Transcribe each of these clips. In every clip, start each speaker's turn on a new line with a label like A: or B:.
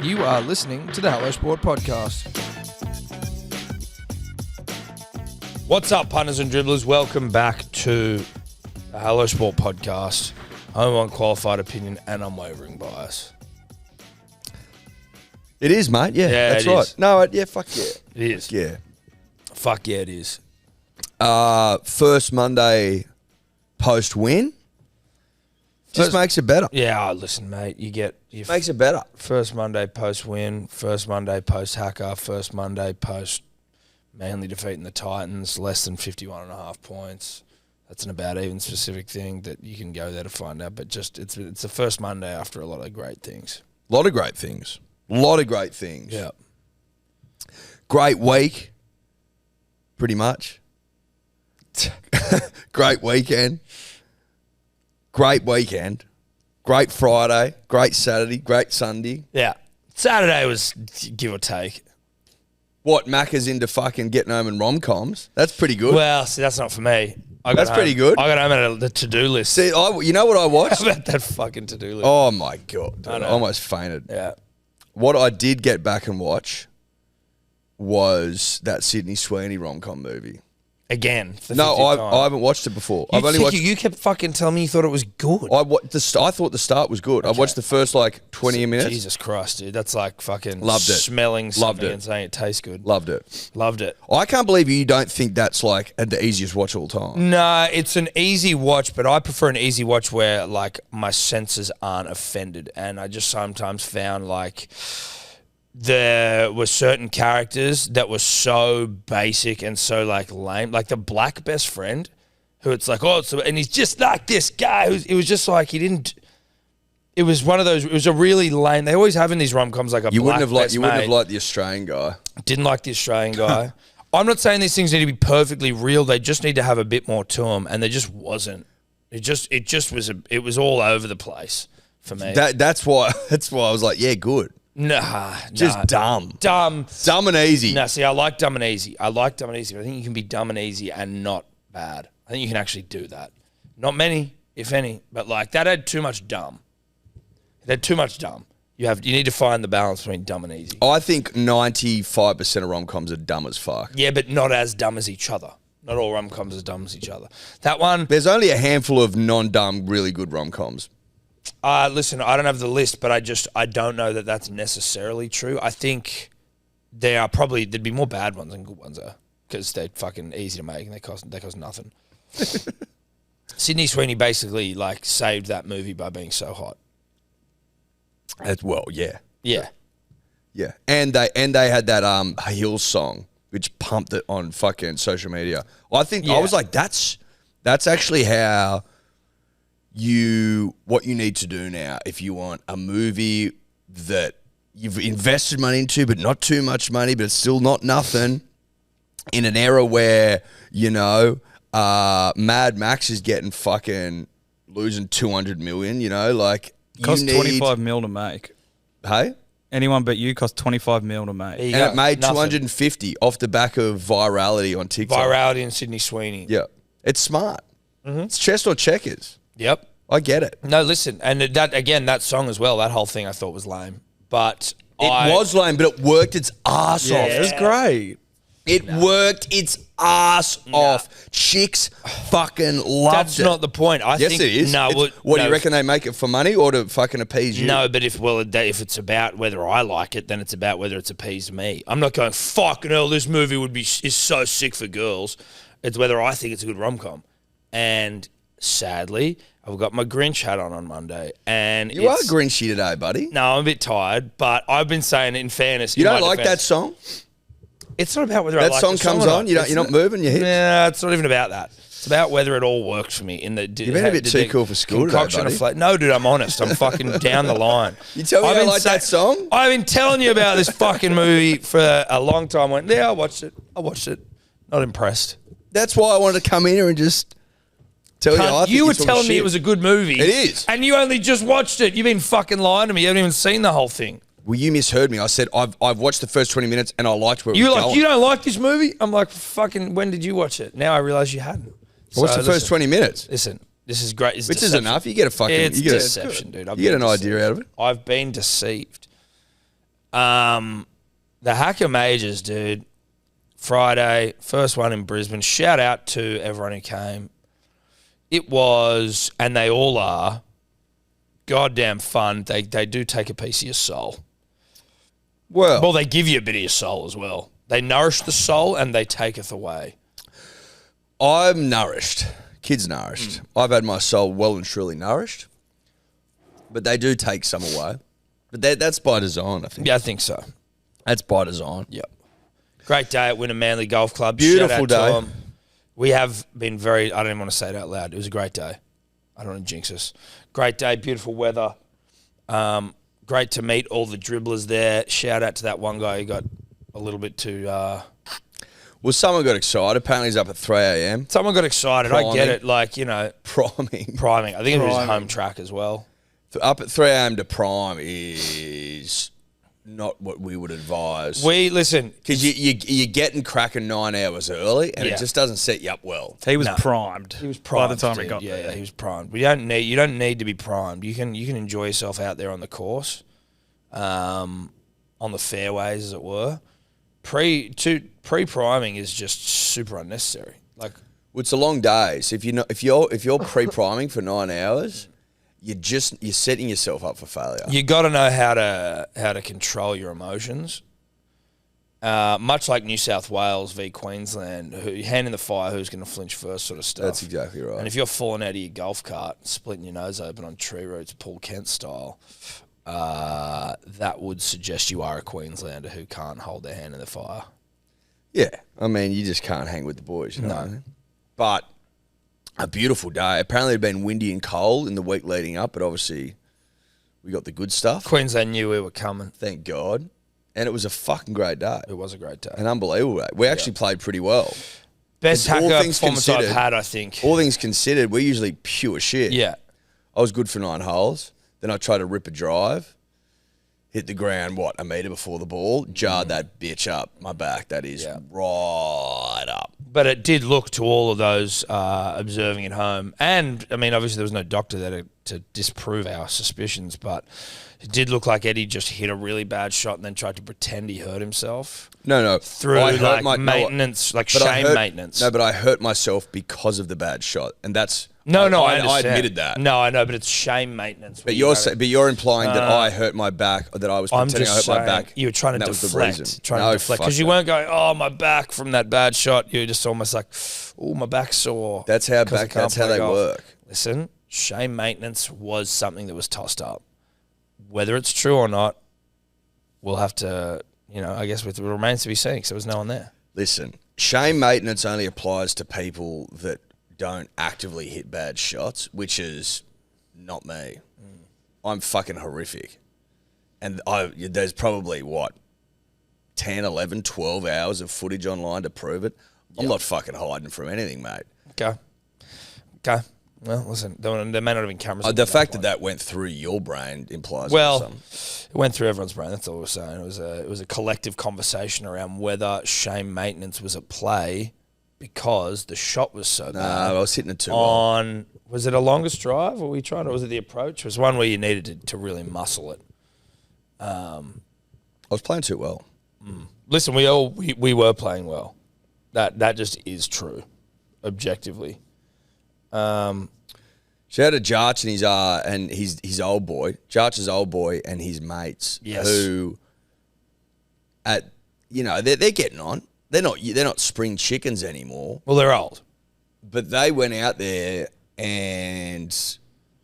A: You are listening to the Hello Sport Podcast. What's up, punters and dribblers? Welcome back to the Hello Sport Podcast. Home on qualified opinion and unwavering bias.
B: It is, mate. Yeah, that's
A: it
B: right.
A: is.
B: No, yeah, fuck yeah.
A: It is.
B: Yeah.
A: Fuck yeah, it is.
B: First Monday post-win. Just makes it better.
A: Yeah, listen, mate.
B: Makes it better.
A: First Monday post-win, first Monday post-hacker, first Monday post-Manly defeating the Titans, less than 51.5 points. That's an about even specific thing that you can go there to find out. But just it's the first Monday after a lot of great things.
B: A lot of great things.
A: Yeah.
B: Great week. Pretty much. Great weekend. Great weekend. Great Friday. Great Saturday. Great Sunday.
A: Yeah. Saturday was give or take.
B: What, Macca's into fucking getting home and rom-coms? That's pretty good.
A: Well, see, that's not for me.
B: That's pretty good.
A: I got home at the to-do list.
B: See, you know what I watched?
A: How about that fucking to-do list?
B: Oh, my God. Dude,
A: I know.
B: I almost fainted.
A: Yeah.
B: What I did get back and watch was that Sydney Sweeney rom-com movie.
A: Again.
B: No, I haven't watched it before.
A: You kept fucking telling me you thought it was good.
B: I thought the start was good.
A: Okay.
B: I watched the first 20 minutes.
A: Jesus Christ, dude. That's like fucking
B: Loved it.
A: smelling something
B: Loved it.
A: and saying it tastes good.
B: Loved it.
A: Loved it.
B: I can't believe you don't think that's the easiest watch of all time.
A: No, it's an easy watch, but I prefer an easy watch where my senses aren't offended. And I just sometimes found there were certain characters that were so basic and so lame. Like the black best friend, who it's and he's just like this guy. It was just he didn't. It was one of those. It was a really lame. They always have in these rom-coms
B: You wouldn't have liked the Australian guy.
A: Didn't like the Australian guy. I'm not saying these things need to be perfectly real. They just need to have a bit more to them, and there just wasn't. It was all over the place for me.
B: That's why I was like, yeah, good.
A: Just
B: dumb.
A: Dumb
B: and easy.
A: No, see, I like dumb and easy. But I think you can be dumb and easy and not bad. I think you can actually do that. Not many, if any, but that had too much dumb. It had too much dumb. You need to find the balance between dumb and easy.
B: I think 95% of rom-coms are dumb as fuck.
A: Yeah, but not as dumb as each other. Not all rom-coms are as dumb as each other. That one...
B: There's only a handful of non-dumb, really good rom-coms.
A: Listen, I don't have the list, but I don't know that that's necessarily true. I think there'd be more bad ones than good ones though, because they're fucking easy to make and they cost nothing. Sydney Sweeney basically saved that movie by being so hot.
B: Yeah.
A: Yeah.
B: Yeah. And they had that Hills song which pumped it on fucking social media. I was like, that's actually how what you need to do now if you want a movie that you've invested money into but not too much money, but it's still not nothing, in an era where Mad Max is getting fucking losing 200 million,
C: cost 25 mil to make.
B: Hey,
C: anyone but you cost 25 mil to make,
B: and it made 250 off the back of virality on TikTok.
A: Virality in Sydney Sweeney.
B: Yeah, it's smart. Mm-hmm. It's chess or checkers.
A: Yep.
B: I get it.
A: No, listen, and that song as well, that whole thing I thought was lame. But
B: it was lame, but it worked its ass off.
C: It was great.
B: It worked its ass off. Chicks fucking loved
A: That's
B: it.
A: not the point. I think
B: it is.
A: No,
B: do you reckon they make it for money or to fucking appease you?
A: No, but if it's about whether I like it, then it's about whether it's appeased me. I'm not going, fucking hell, this movie is so sick for girls. It's whether I think it's a good rom-com. And sadly, I've got my Grinch hat on Monday, and
B: you are Grinchy today, buddy.
A: No, I'm a bit tired, but I've been saying, in fairness,
B: you don't like that song.
A: It's not about whether I like
B: that song comes on. You're not moving your hips.
A: Yeah, it's not even about that. It's about whether it all worked for me. You've
B: been a bit too cool for school today, buddy.
A: No, dude, I'm honest. I'm fucking down the line.
B: You tell me I like that song?
A: I've been telling you about this fucking movie for a long time. I watched it. Not impressed.
B: That's why I wanted to come in here and just tell you. I think
A: you were telling me it was a good movie.
B: It is.
A: And you only just watched it. You've been fucking lying to me. You haven't even seen the whole thing.
B: Well, you misheard me. I said I've watched the first 20 minutes and I liked where it was going.
A: You don't like this movie? I'm like, fucking, when did you watch it? Now I realise you hadn't.
B: What's the first 20 minutes?
A: Listen, this is great.
B: Which is enough. You get a fucking...
A: It's deception, dude.
B: You get an idea out of it.
A: I've been deceived. The Hacker Majors, dude. Friday, first one in Brisbane. Shout out to everyone who came. It was, and they all are, goddamn fun. They do take a piece of your soul. Well, they give you a bit of your soul as well. They nourish the soul and they taketh away.
B: I'm nourished. Kids nourished. I've had my soul well and truly nourished. But they do take some away. But that's by design, I think.
A: Yeah, I think so.
B: That's by design.
A: Yep. Great day at Winner Manly Golf Club.
B: Beautiful day.
A: To them. We have been very, I don't even want to say it out loud. It was a great day. I don't want to jinx us. Great day, beautiful weather. Great to meet all the dribblers there. Shout out to that one guy who got a little bit too...
B: Well, someone got excited. Apparently he's up at 3 a.m.
A: Someone got excited.
B: Priming.
A: I get it. Like, you know...
B: Priming.
A: I think it was home track as well.
B: Up at 3 a.m. to prime is not what we would advise.
A: Listen...
B: Because you're getting cracking 9 hours early, and it just doesn't set you up well.
C: He was primed.
A: He was primed
C: by the time
A: he
C: got there.
A: Yeah, he was primed. You don't need to be primed. You can enjoy yourself out there on the course, on the fairways, as it were. Pre-priming is just super unnecessary. Like,
B: well, it's a long day. So if you're pre-priming for 9 hours, you're setting yourself up for failure.
A: You got to know how to control your emotions. Much like New South Wales v Queensland, hand in the fire, who's going to flinch first, sort of stuff.
B: That's exactly right.
A: And if you're falling out of your golf cart, splitting your nose open on tree roots, Paul Kent style, that would suggest you are a Queenslander who can't hold their hand in the fire.
B: Yeah, I mean, you just can't hang with the boys. You know what I mean? But a beautiful day. Apparently it had been windy and cold in the week leading up, but obviously we got the good stuff.
A: Queensland knew we were coming.
B: Thank God. And it was a fucking great day.
A: It was a great day.
B: An unbelievable day. We actually played pretty well.
A: Best hacker performance I've had, I think.
B: All things considered, we're usually pure shit.
A: Yeah.
B: I was good for 9 holes. Then I tried to rip a drive, hit the ground, a metre before the ball, jarred that bitch up my back. That is right up.
A: But it did look to all of those observing at home. And, I mean, obviously there was no doctor there to disprove our suspicions, but it did look like Eddie just hit a really bad shot and then tried to pretend he hurt himself.
B: No.
A: Through maintenance, shame maintenance.
B: No, but I hurt myself because of the bad shot. And that's...
A: I
B: admitted that.
A: No, I know, but it's shame maintenance.
B: But you're implying that I hurt my back, or that I was pretending I hurt my back.
A: You were trying to deflect. Because you weren't going, oh, my back from that bad shot. You were just almost like, oh, my back's sore.
B: That's how they work.
A: Listen, shame maintenance was something that was tossed up. Whether it's true or not, we'll have to, I guess it remains to be seen because there was no one there.
B: Listen, shame maintenance only applies to people that don't actively hit bad shots, which is not me. I'm fucking horrific. And there's probably, 10, 11, 12 hours of footage online to prove it. I'm not fucking hiding from anything, mate.
A: Okay. Well, listen, there may not have been cameras.
B: The fact that went through your brain implies something.
A: It went through everyone's brain. That's all we're saying. It was a collective conversation around whether shame maintenance was at play because the shot was so bad.
B: I was hitting it too
A: on. Was it a longest drive? Or was it the approach? It was one where you needed to really muscle it.
B: I was playing too well.
A: Listen, we were playing well. That just is true, objectively.
B: Shout out to Jarch and his old boy, Jarch's old boy and his mates, who, they're getting on. They're not spring chickens anymore.
A: Well, they're old,
B: but they went out there and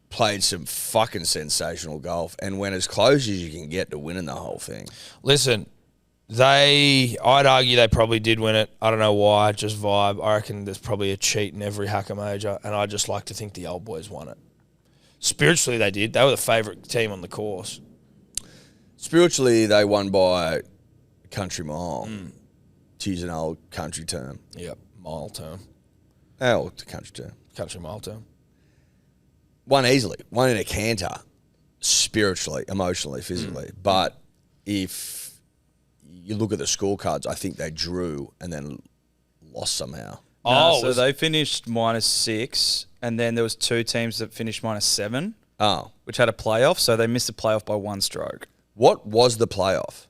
B: played some fucking sensational golf and went as close as you can get to winning the whole thing.
A: Listen, I'd argue they probably did win it. I don't know why, just vibe. I reckon there's probably a cheat in every hacker major, and I just like to think the old boys won it. Spiritually, they did. They were the favourite team on the course.
B: Spiritually, they won by a country mile, to use an old country term.
A: Yep, mile term.
B: Oh, it's a country term.
A: Country mile term.
B: Won easily. Won in a canter, spiritually, emotionally, physically. But if you look at the scorecards, I think they drew and then lost somehow.
C: So they finished -6, and then there was 2 teams that finished -7, which had a playoff, so they missed the playoff by 1 stroke.
B: What was the playoff?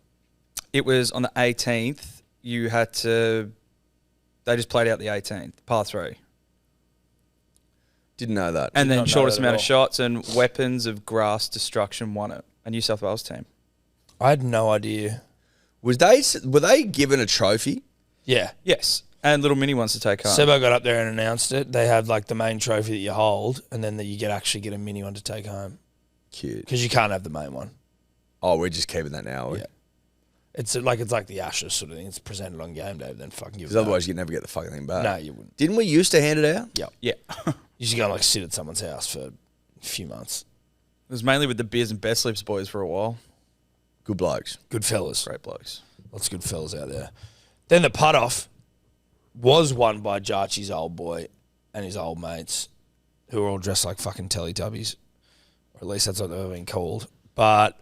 C: It was on the 18th. You had to. They just played out the 18th, par 3.
B: Didn't know that.
C: And
A: Did
C: then
A: not know
C: shortest
A: that at
C: amount of
A: all.
C: shots and weapons of grass destruction won it. A New South Wales team.
A: I had no idea.
B: Were they given a trophy?
A: Yeah.
C: Yes. And little mini ones to take home.
A: Sebo got up there and announced it. They have like the main trophy that you hold, and then that you actually get a mini one to take home
B: Cute.
A: because you can't have the main one.
B: Oh, we're just keeping that now.
A: Yeah. It's like the Ashes sort of thing. It's presented on game day, then fucking give it
B: Because otherwise you'd never get the fucking thing back.
A: back. No, you wouldn't.
B: Didn't we used to hand it out?
A: Yeah.
C: Yeah.
A: You used to go and like sit at someone's house for a few months.
C: It was mainly with the Beers and Best Lips boys for a while.
B: Good blokes.
A: Good fellas.
C: Great blokes.
A: Lots of good fellas out there. Then the putt off was won by Jarchi's old boy and his old mates, who were all dressed like fucking Teletubbies, or at least that's what they've been called. But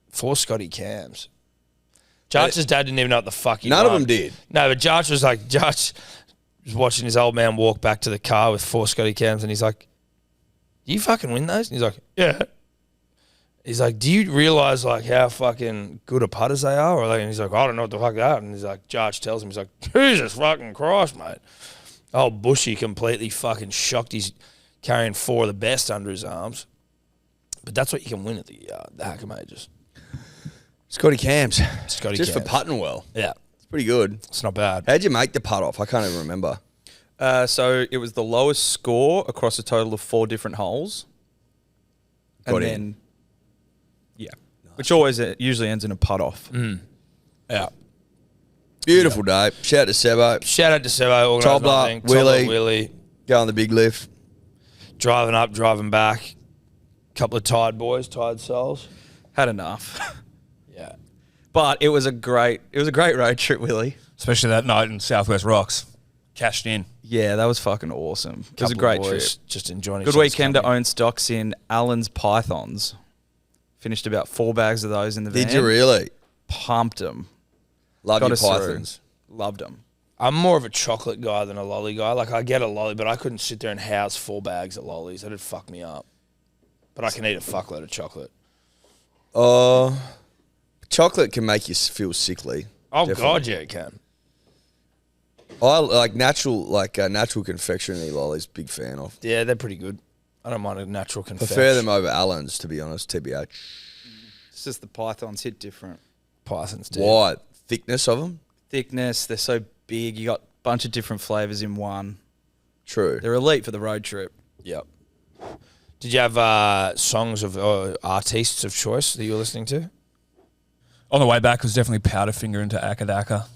A: for Scotty Cams, Jarch's dad didn't even know what the fuck he
B: None of
A: won.
B: them did.
A: No, but Jarch was watching his old man walk back to the car with 4 Scotty Cams, and he's like, "Do you fucking win those?" And he's like, "Yeah." He's like, "Do you realise like how fucking good a putters they are?" Or like, and he's like, "I don't know what the fuck that." And he's like, Jarch tells him, he's like, "Jesus fucking Christ, mate." Old Bushy completely fucking shocked. He's carrying 4 of the best under his arms. But that's what you can win at the Hacker Majors.
B: Scotty Cams.
A: Scotty
B: Just for
A: Cams.
B: putting well.
A: Yeah,
B: It's pretty good.
A: it's not bad.
B: How'd you make the putt off? I can't even remember.
C: So it was the lowest score across a total of 4 different holes.
B: Got
C: And
B: in.
C: then, yeah. Which always usually ends in a putt off.
A: Yeah.
B: Beautiful day. Shout out to Sebo.
A: Shout out to Sebo, organised
B: Tobler,
A: nothing.
B: Willie.
A: Willie,
B: Go on the big lift.
A: driving up, driving back. Couple of tired boys, tired souls.
C: Had enough.
A: Yeah.
C: But it was a great road trip, Willie.
D: Especially that night in Southwest Rocks. Cashed in.
C: Yeah, that was fucking awesome. It was a
A: Couple
C: great
A: of
C: trip.
A: boys just enjoying
C: Good
A: each other's
C: weekend to
A: company.
C: own stocks in Allen's Pythons. Finished about 4 bags of those in the van.
B: Did you really?
C: Pumped them.
B: Love
C: Got
B: your
C: us through.
B: pythons.
C: Loved them.
A: I'm more of a chocolate guy than a lolly guy. Like, I get a lolly, but I couldn't sit there and house 4 bags of lollies. That'd fuck me up. But I can eat a fuckload of chocolate.
B: Chocolate can make you feel sickly.
A: Oh,
B: Definitely.
A: God, yeah, it can.
B: I like natural confectionery lollies. Big fan of.
A: Yeah, they're pretty good. I don't mind a natural confection.
B: Prefer them over Allen's, to be honest. TBH.
C: It's just the Pythons hit different.
A: Pythons, do.
B: Why? Thickness of them?
C: Thickness, they're so big. You got a bunch of different flavours in one.
B: True.
C: They're elite for the road trip.
A: Yep. Did you have songs of artists of choice that you were listening to?
D: On the way back was definitely Powderfinger into Akadaka.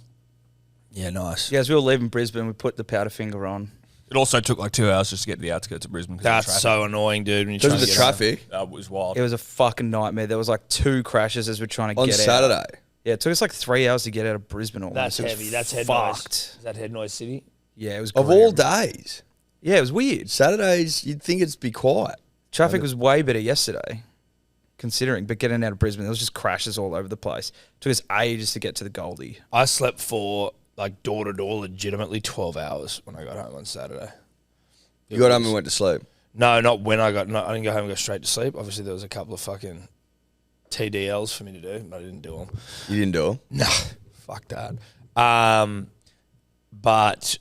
A: Yeah, nice.
C: Yeah, as we were leaving Brisbane, we put the Powderfinger on.
D: It also took like 2 hours just to get to the outskirts of Brisbane.
A: That's so annoying, dude. When you're
B: Because
A: trying
B: of
A: to
B: the
A: get home.
B: traffic
D: That was wild.
C: It was a fucking nightmare. There was like 2 crashes as we're trying to
B: on
C: get out.
B: Saturday.
C: Yeah, it took us like 3 hours to get out of Brisbane almost.
A: That's
C: It was
A: heavy. That's head
C: fucked.
A: noise. Is that head noise city?
C: Yeah, it was
B: Of
C: grim.
B: all days.
C: Yeah, it was weird.
B: Saturdays, you'd think it'd be quiet.
C: Traffic was way better yesterday, considering. But getting out of Brisbane, there was just crashes all over the place. Took us ages to get to the Goldie.
A: I slept for like door to door, legitimately 12 hours when I got home on Saturday.
B: You got home and went to sleep.
A: No, not when I got. No, I didn't go home and go straight to sleep. Obviously, there was a couple of fucking TDLs for me to do, but I didn't do them.
B: You didn't do it.
A: No, fuck that. But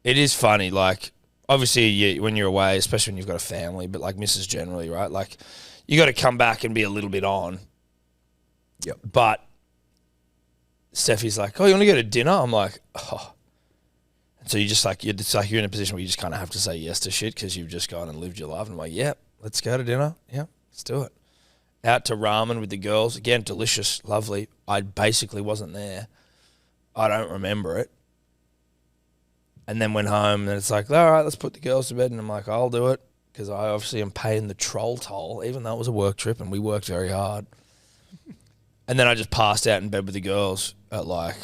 A: it is funny. Like, obviously, when you're away, especially when you've got a family, but like Mrs. generally, right? Like, you got to come back and be a little bit on.
B: Yep.
A: But Steffi's like, "Oh, you want to go to dinner?" I'm like, "Oh." And so you just like you're in a position where you just kind of have to say yes to shit because you've just gone and lived your life. And I'm like, "Yep, let's go to dinner. Yeah, let's do it." Out to ramen with the girls again, delicious, lovely. I basically wasn't there. I don't remember it. And then went home and it's like, all right, let's put the girls to bed. And I'm like, I'll do it because I obviously am paying the troll toll, even though it was a work trip and we worked very hard. And then I just passed out in bed with the girls at like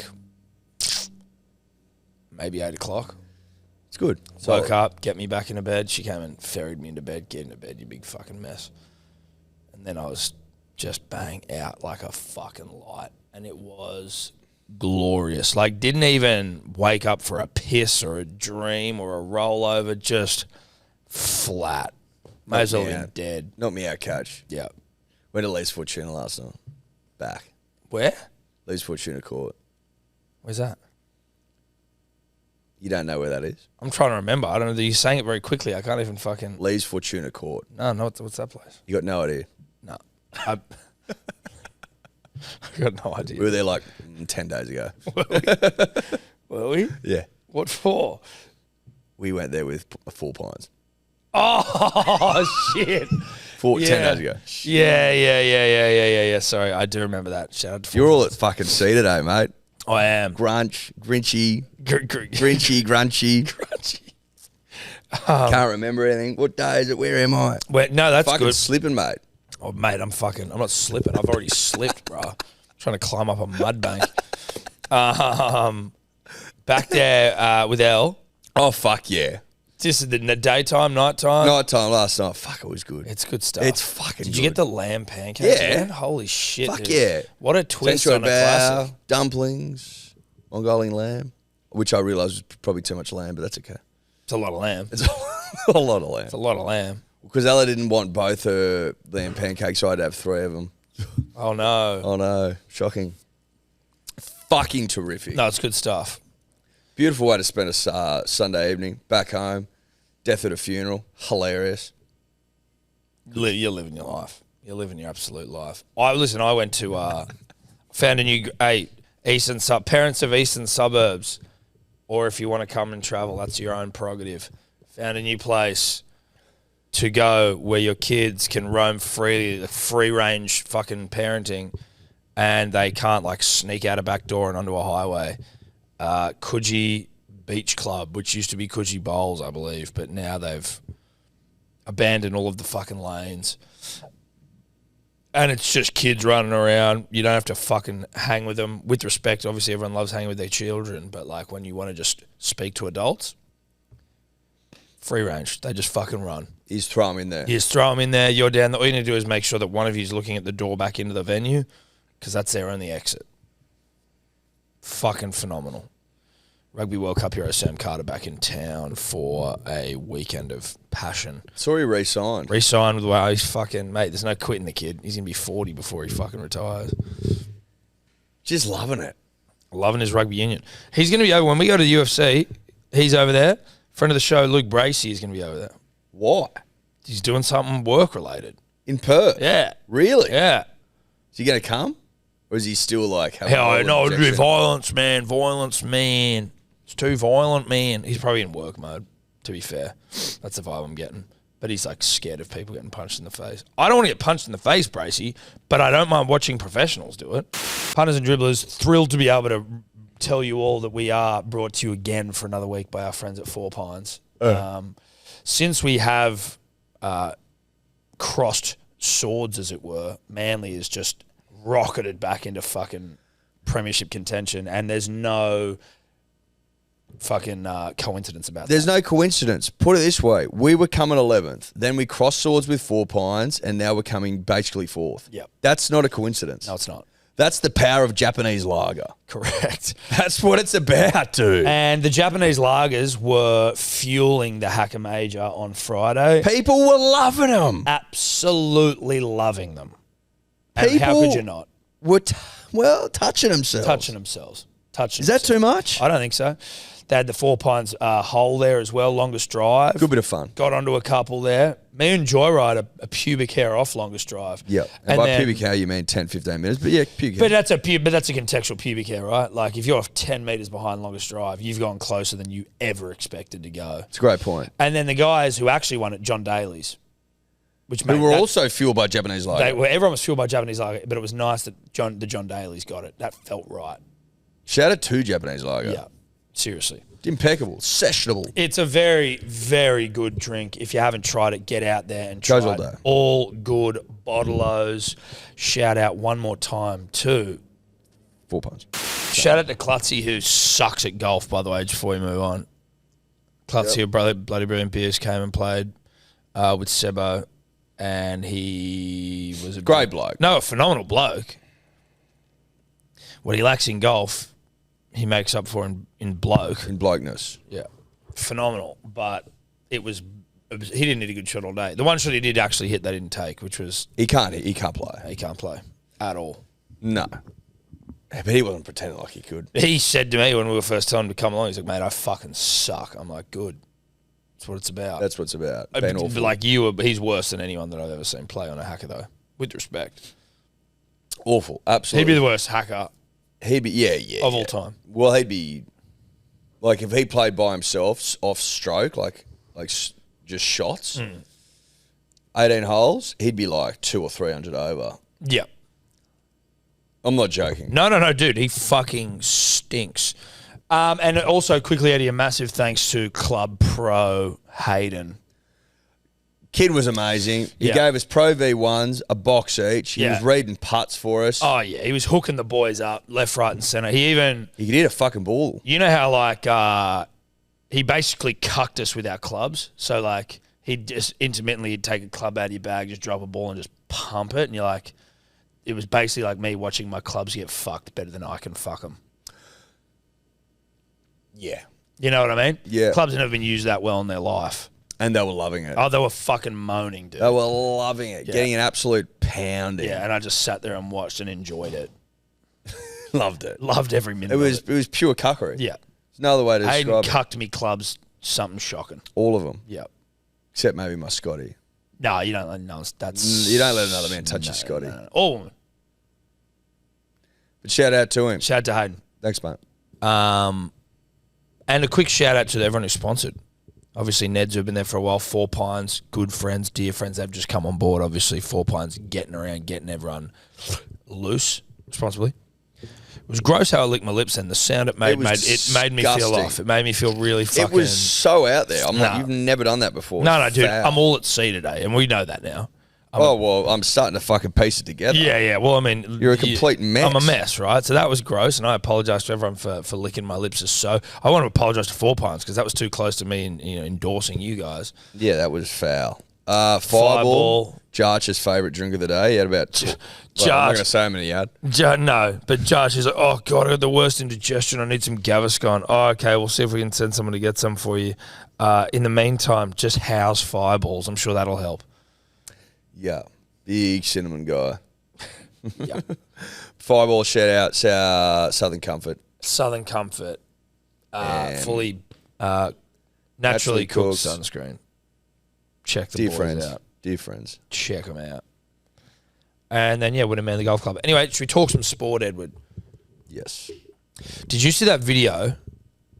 A: maybe 8 o'clock.
B: It's good.
A: Woke up, get me back into bed. She came and ferried me into bed. Get into bed, you big fucking mess. And then I was just bang out like a fucking light. And it was glorious. Like, didn't even wake up for a piss or a dream or a rollover. Just flat. May as well
B: me
A: have been
B: out.
A: dead.
B: Knocked me out, coach.
A: Yeah.
B: Went to Lee's Fortuna last night. Back.
A: Where?
B: Lee's Fortuna Court.
A: Where's that?
B: You don't know where that is?
A: I'm trying to remember. I don't know. You're saying it very quickly. I can't even fucking.
B: Lee's Fortuna Court.
A: No, what's that place?
B: You got no idea?
A: No. I got no idea.
B: We were there like 10 days ago.
A: Were we?
B: Yeah.
A: What for?
B: We went there with 4 Pines.
A: Oh, shit.
B: 10 days ago.
A: Yeah. Sorry, I do remember that. Shout out to
B: You're all at fucking sea today, mate.
A: I am.
B: Grinchy,
A: Grinchy.
B: grunchy. Can't remember anything. What day is it? Where am I?
A: No, that's
B: fucking
A: good.
B: slipping, mate.
A: Oh, mate, I'm not slipping. I've already slipped, bro. I'm trying to climb up a mud bank. Back there with Elle.
B: Oh, fuck yeah.
A: This is the daytime, nighttime.
B: Night time last night. Fuck, it was good.
A: It's good stuff.
B: It's fucking
A: Did
B: good.
A: you get the lamb pancakes?
B: Yeah.
A: Man? Holy shit,
B: Fuck
A: dude.
B: yeah.
A: What a twist
B: Central
A: on a
B: bao,
A: classic.
B: dumplings, Mongolian lamb, which I realised was probably too much lamb, but that's okay.
A: It's a lot of lamb.
B: It's a lot of lamb.
A: It's a lot of lamb.
B: Because Ella didn't want both her lamb pancakes, so I had to have 3 of them.
A: Oh, no.
B: Oh, no. Shocking. Fucking terrific.
A: No, it's good stuff.
B: Beautiful way to spend a Sunday evening. Back home. Death at a funeral. Hilarious.
A: You're living your life. You're living your absolute life. I went to, found a new, parents of eastern suburbs, or if you want to come and travel, that's your own prerogative. Found a new place to go where your kids can roam freely, free range fucking parenting, and they can't like sneak out a back door and onto a highway. Coogee Beach Club, which used to be Coogee Bowls, I believe, but now they've abandoned all of the fucking lanes. And it's just kids running around. You don't have to fucking hang with them. With respect, obviously everyone loves hanging with their children, but like when you want to just speak to adults, free range. They just fucking run.
B: You just throw them in there.
A: You just throw them in there. You're down. All you need to do is make sure that one of you is looking at the door back into the venue, because that's their only exit. Fucking phenomenal. Rugby World Cup hero Sam Carter back in town for a weekend of passion.
B: Saw he re-signed.
A: Re-signed with the way he's fucking, mate, there's no quitting the kid. He's going to be 40 before he fucking retires.
B: Just loving it.
A: Loving his rugby union. He's going to be over, when we go to the UFC, he's over there. Friend of the show, Luke Bracey, is going to be over there.
B: Why?
A: He's doing something work-related.
B: In Perth?
A: Yeah.
B: Really?
A: Yeah.
B: Is he going to come? Or is he still like...
A: Hell, no, it'd be violence, man. It's too violent, man. He's probably in work mode, to be fair. That's the vibe I'm getting. But he's like scared of people getting punched in the face. I don't want to get punched in the face, Bracey, but I don't mind watching professionals do it. Punters and dribblers, thrilled to be able to tell you all that we are brought to you again for another week by our friends at 4 Pines. Since we have crossed swords, as it were, Manly is just rocketed back into fucking premiership contention, and there's no fucking coincidence about
B: There's
A: that.
B: no coincidence. Put it this way. We were coming 11th. Then we crossed swords with 4 Pines, and now we're coming basically 4th.
A: Yep.
B: That's not a coincidence.
A: No, it's not.
B: That's the power of Japanese lager.
A: Correct.
B: That's what it's about, dude.
A: And the Japanese lagers were fueling the Hacker Major on Friday.
B: People were loving them.
A: Absolutely loving them. And how
B: People
A: could you not?
B: were, touching themselves.
A: Touching themselves.
B: Is that too much?
A: I don't think so. They had the 4 Pines hole there as well, longest drive.
B: Good bit of fun.
A: Got onto a couple there. Me and Joyride a pubic hair off longest drive.
B: Yep. And by pubic hair, you mean 10, 15 minutes. But yeah, pubic hair.
A: But that's a contextual pubic hair, right? Like if you're 10 metres behind longest drive, you've gone closer than you ever expected to go.
B: It's a great point.
A: And then the guys who actually won it, John Daly's, which
B: Who were also fueled by Japanese lager.
A: everyone was fueled by Japanese lager, but it was nice that the John Daly's got it. That felt right.
B: Shout out to Japanese lager.
A: Yeah, seriously.
B: Impeccable. Sessionable.
A: It's a very, very good drink. If you haven't tried it, get out there and try
B: Goes all
A: it.
B: day.
A: All good bottle-os. Shout out one more time to
B: 4 Pines.
A: Shout out to Klutzy, who sucks at golf, by the way, just before we move on. Klutzy, Bloody Brilliant Beers, came and played with Sebo, and he was a
B: Great bloke.
A: No, a phenomenal bloke. What he lacks in golf, he makes up for in bloke.
B: In blokeness.
A: Yeah. Phenomenal. But he didn't hit a good shot all day. The one shot he did actually hit, they didn't take, which was...
B: He can't play.
A: He can't play at all.
B: No. But he wasn't pretending like he could.
A: He said to me when we were first telling him to come along, he's like, mate, I fucking suck. I'm like, good. That's what it's about.
B: That's what it's about. Being awful.
A: Like he's worse than anyone that I've ever seen play on a hacker, though. With respect.
B: Awful. Absolutely.
A: He'd be the worst hacker
B: He'd be, yeah.
A: of all time.
B: Well, he'd be, like, if he played by himself off stroke, just shots, 18 holes, he'd be like 200 or 300 over.
A: Yeah.
B: I'm not joking.
A: No, dude. He fucking stinks. And also, quickly, Eddie, a massive thanks to Club Pro Hayden.
B: Kid was amazing. He gave us Pro V1s, a box each. He was reading putts for us.
A: Oh, yeah. He was hooking the boys up left, right, and centre. He could
B: hit a fucking ball.
A: You know how, like, he basically cucked us with our clubs. So, like, he'd just he'd take a club out of your bag, just drop a ball and just pump it. And you're like, it was basically like me watching my clubs get fucked better than I can fuck them.
B: Yeah.
A: You know what I mean?
B: Yeah.
A: Clubs have never been used that well in their life.
B: And they were loving it.
A: Oh, they were fucking moaning, dude.
B: They were loving it. Yeah. Getting an absolute pounding.
A: Yeah, and I just sat there and watched and enjoyed it.
B: Loved it.
A: Loved every minute
B: It was
A: of
B: it was pure cuckery.
A: Yeah.
B: There's no other way to
A: Hayden
B: describe it.
A: cucked me clubs, something shocking.
B: All of them.
A: Yeah.
B: Except maybe my Scotty.
A: No, you don't. No, that's...
B: You don't let another man touch your Scotty.
A: No. All of them.
B: But shout out to him.
A: Shout out to Hayden.
B: Thanks, mate.
A: And a quick shout out to everyone who sponsored. Obviously, Neds who've been there for a while. Four Pines, good friends, dear friends. They've just come on board. Obviously, Four Pines getting around, getting everyone loose responsibly. It was gross how I licked my lips and the sound it made. It made me feel
B: disgusting.
A: off. It made me feel really fucking...
B: It was so out there. I'm like, you've never done that before.
A: No,
B: It's
A: dude.
B: foul.
A: I'm all at sea today, and we know that now.
B: I'm starting to fucking piece it together.
A: Yeah. Well, I mean...
B: You're a complete mess.
A: I'm a mess, right? So that was gross, and I apologise to everyone for licking my lips. So I want to apologise to Four Pines because that was too close to me endorsing you guys.
B: Yeah, that was foul. Fireball. Jarch's favourite drink of the day. He had about... I'm not going to say how many he had.
A: No, but Jarch is like, oh, God, I got the worst indigestion. I need some Gaviscon. Oh, okay, we'll see if we can send someone to get some for you. In the meantime, just house Fireballs. I'm sure that'll help. Yeah.
B: Big cinnamon guy.
A: Yeah.
B: Fireball shout-outs, Southern Comfort.
A: Southern Comfort. Fully naturally cooked sunscreen. Check the boys out.
B: Dear friends.
A: Check them out. And then, Winner Manly Golf Club. Anyway, should we talk some sport, Edward?
B: Yes.
A: Did you see that video?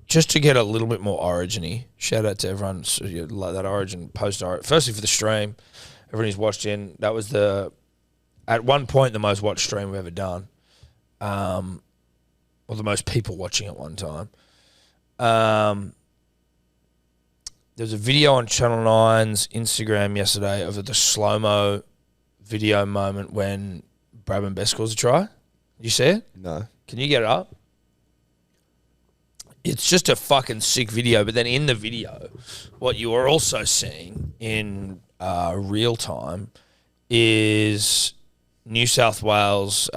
A: Just to get a little bit more origin-y. Shout out to everyone that Origin post-Origin. Firstly, for the stream. Everyone who's watched in. That was at one point, the most watched stream we've ever done. Or the most people watching at one time. There was a video on Channel 9's Instagram yesterday of the slow-mo video moment when Brisbane Best scores a try. You see it?
B: No.
A: Can you get it up? It's just a fucking sick video, but then in the video, what you are also seeing in real time is New South Wales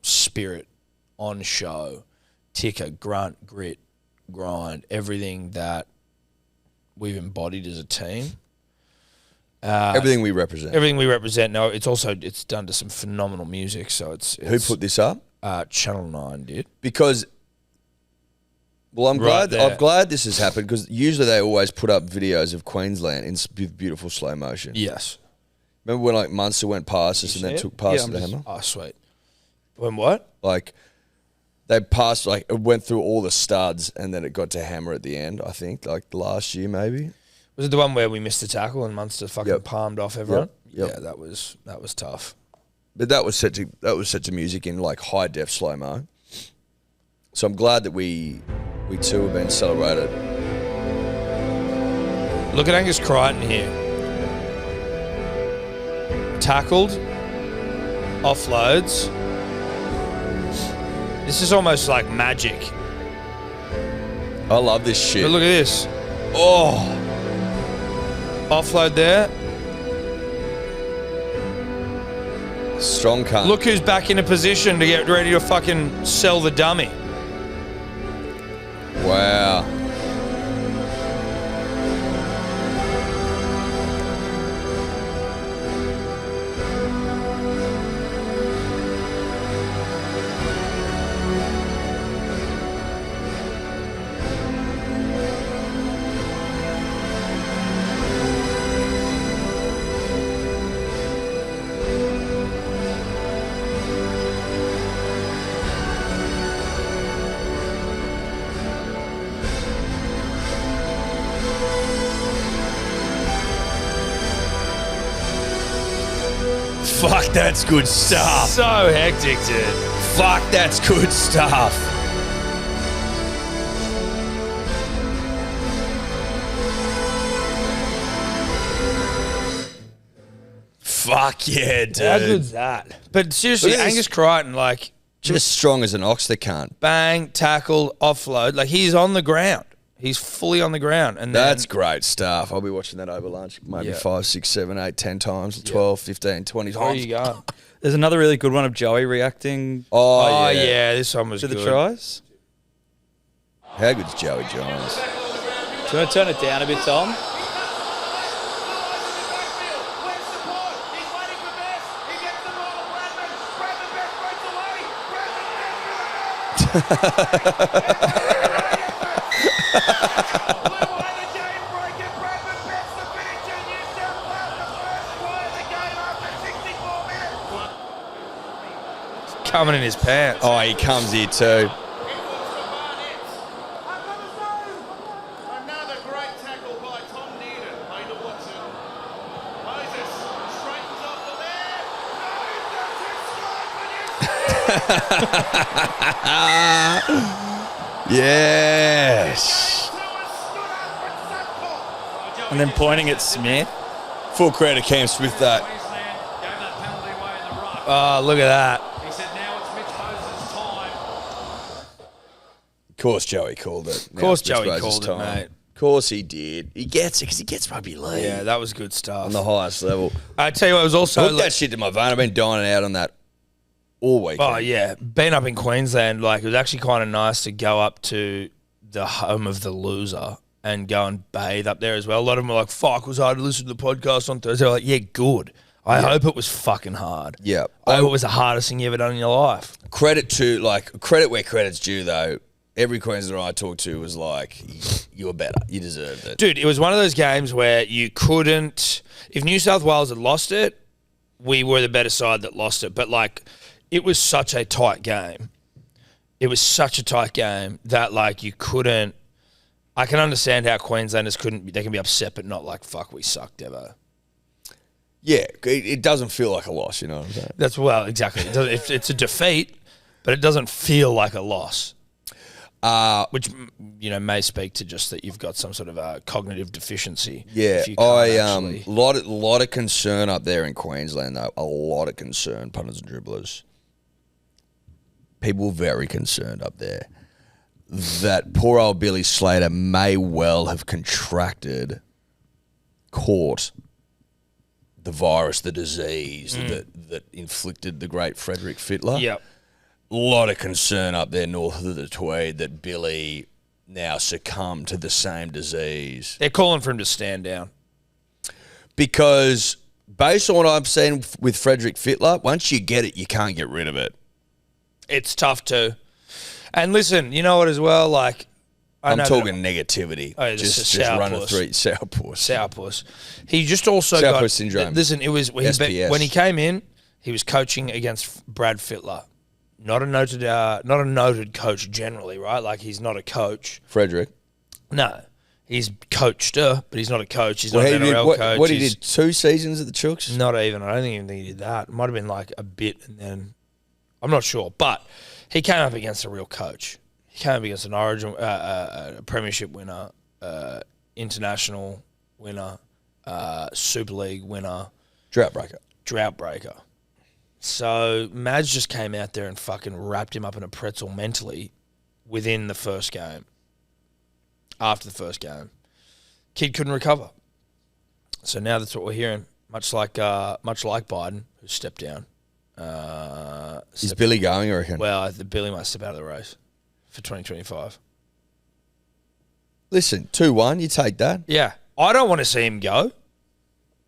A: spirit on show. Ticker, grunt, grit, grind, everything that we've embodied as a team.
B: Everything we represent.
A: Everything we represent. No, it's done to some phenomenal music. So it's
B: Who put this up?
A: Channel 9 did.
B: Because, well, I'm
A: Right
B: glad this has happened because usually they always put up videos of Queensland in beautiful slow motion.
A: Yes.
B: Remember when like Munster went past us and then took past the hammer?
A: Oh, sweet. When what?
B: Like they passed, like it went through all the studs and then it got to hammer at the end. I think like last year maybe.
A: Was it the one where we missed the tackle and Munster fucking palmed off everyone?
B: Yep.
A: Yeah, that was tough.
B: But that was set to music in like high def slow mo. So I'm glad that we too have been celebrated.
A: Look at Angus Crichton here. Tackled, offloads. This is almost like magic.
B: I love this shit.
A: But look at this.
B: Oh,
A: Offload there.
B: strong cunt.
A: Look who's back in a position to get ready to fucking sell the dummy.
B: Wow. Fuck, that's good stuff.
A: So hectic, dude.
B: Fuck, that's good stuff. Fuck yeah, dude.
A: How good's that? But seriously,
B: Look at this.
A: Angus Crichton, like,
B: Just strong as an ox that can't.
A: bang, tackle, offload. Like, he's on the ground. He's fully on the ground. And then,
B: That's great stuff. I'll be watching that over lunch. Maybe
A: Yeah.
B: 5, 6, 7, 8, 10 times, 12, 15, 20
A: where are
B: times.
A: you going?
C: There's another really good one of Joey reacting
A: Oh, yeah, this one was
C: to the
A: good.
C: tries.
B: How good's Joey Jones?
C: Do you want to turn it down a bit, Tom?
A: Coming in his pants.
B: Oh, he comes here too.
E: Another great tackle by Tom Needham. Made to Watson. Moses straightens off the
B: Yes.
C: And then pointing at Smith.
B: Full credit to Cam Smith that.
E: Queensland gave that penalty away in the ruck.
A: Oh, look at that.
E: He said now it's Mitch Moses' time.
B: Of course Joey called it.
A: Of course
B: Now it's
A: Joey
B: Mitch Moses'
A: called it,
B: time.
A: mate.
B: Of course he did. He gets it because he gets rugby league.
A: Yeah, that was good stuff.
B: on the highest level.
A: I tell you what, it was also...
B: Hook that shit to my vein. I've been dining out on that all weekend.
A: Oh, yeah. Being up in Queensland, like, it was actually kind of nice to go up to the home of the loser and go and bathe up there as well. A lot of them were like, fuck, it was hard to listen to the podcast on Thursday. They're like, yeah, good. I hope it was fucking hard.
B: Yeah.
A: I hope it was the hardest thing you ever done in your life.
B: Credit where credit's due, though. Every Queenslander I talked to was like, you were better. You deserved it.
A: Dude, it was one of those games where you couldn't... If New South Wales had lost it, we were the better side that lost it. But, like, it was such a tight game. It was such a tight game that, like, you couldn't... I can understand how Queenslanders couldn't... They can be upset, but not like, fuck, we sucked ever.
B: Yeah, it doesn't feel like a loss, you know what I'm saying?
A: That's, well, exactly. It's a defeat, but it doesn't feel like a loss. Which, you know, may speak to just that you've got some sort of a cognitive deficiency.
B: Yeah,
A: if you can't actually-
B: lot of concern up there in Queensland though. A lot of concern, punters and dribblers. People very concerned up there that poor old Billy Slater may well have caught the virus, the disease that inflicted the great Frederick Fittler.
A: Yep.
B: A lot of concern up there north of the Tweed that Billy now succumbed to the same disease.
A: They're calling for him to stand down.
B: Because based on what I've seen with Frederick Fittler, once you get it, you can't get rid of it.
A: It's tough too. And listen, you know what as well? Like,
B: I'm talking negativity.
A: Oh, yeah,
B: just
A: sourpuss.
B: running through sourpuss.
A: Sourpuss. He just also got...
B: Sourpuss syndrome.
A: Listen, it was...
B: SPS.
A: When he came in, he was coaching against Brad Fittler. Not a noted coach generally, right? Like, he's not a coach.
B: Frederick.
A: No. He's coached her, but he's not a coach. He's not an NRL coach.
B: What he did 2 seasons at the Chooks?
A: Not even. I don't even think he did that. It might have been like a bit and then... I'm not sure. But he came up against a real coach. He came up against an Origin, a premiership winner, international winner, Super League winner.
B: Drought breaker.
A: So Mads just came out there and fucking wrapped him up in a pretzel mentally within the first game. After the first game. Kid couldn't recover. So now that's what we're hearing. Much like Biden, who stepped down.
B: Is Billy going, I reckon?
A: Well, the Billy might step out of the race for 2025.
B: Listen, 2-1, you take that.
A: Yeah. I don't want to see him go.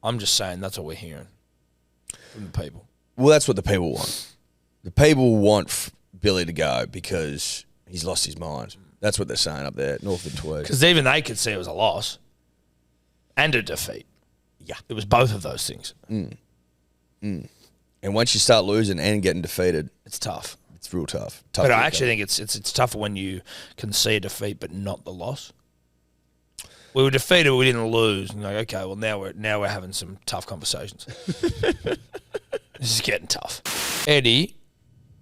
A: I'm just saying that's what we're hearing from the people.
B: Well, that's what the people want. The people want Billy to go because he's lost his mind. That's what they're saying up there, north of the Tweed.
A: Because even they could see it was a loss and a defeat.
B: Yeah.
A: It was both of those things.
B: And once you start losing and getting defeated,
A: It's tough.
B: it's real tough.
A: But I actually think it's tougher when you can see a defeat but not the loss. We were defeated, we didn't lose. And like, okay, well now we're having some tough conversations. This is getting tough. Eddie,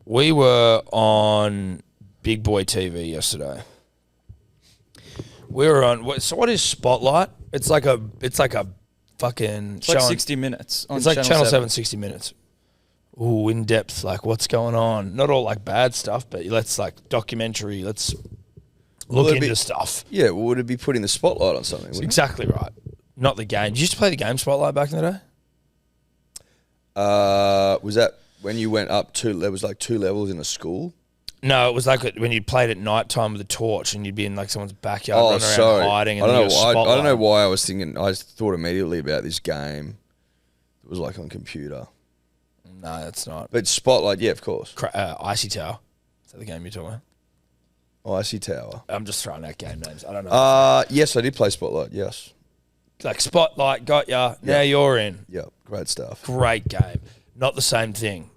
A: we were on Big Boy TV yesterday. We were on. So what is Spotlight? It's like a fucking.
C: It's like 60 minutes. On
A: It's like Channel 7 60 minutes. Ooh, in depth, like what's going on? Not all like bad stuff, but let's like documentary. Let's look into stuff.
B: Yeah, well, would it be putting the spotlight on something?
A: That's exactly right. Not the game. Did you used to play the game Spotlight back in the day?
B: Was that when you went up there was like 2 levels in a school?
A: No, it was like when you played at night time with a torch and you'd be in like someone's backyard running around hiding. And
B: I don't know why I was thinking. I thought immediately about this game. It was like on computer.
A: No, that's not.
B: But Spotlight, yeah, of course.
A: Icy Tower. Is that the game you're talking about?
B: Icy Tower.
A: I'm just throwing out game names. I don't know.
B: Yes, I did play Spotlight. Yes.
A: Like Spotlight, got ya. Now you're in.
B: Yeah, great stuff.
A: Great game. Not the same thing.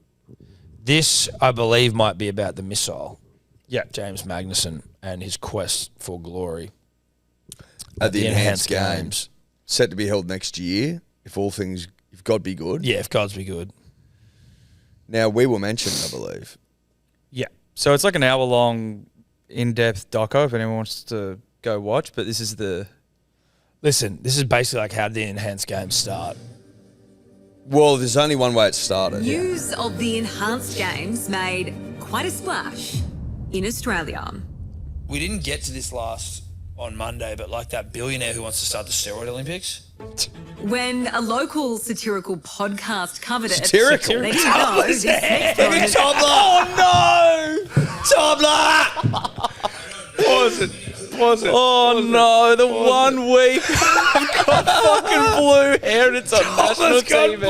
A: This, I believe, might be about the missile. Yeah, James Magnuson and his quest for glory
B: At the Enhanced Games. Set to be held next year, if God be good.
A: Yeah, if God's be good.
B: Now, we were mentioned, I believe.
C: Yeah. So it's like an hour-long, in-depth doco if anyone wants to go watch, but this is the...
A: Listen, this is basically like how the Enhanced Games start.
B: Well, there's only one way it started.
F: News of the Enhanced Games made quite a splash in Australia.
A: We didn't get to this on Monday, but like that billionaire who wants to start the steroid Olympics.
F: When a local satirical podcast covered it,
B: Satirical?
F: they didn't know this next moment.
B: Oh, no! Tobler!
C: Oh no, the 1 week I've got fucking blue hair and it's on national TV.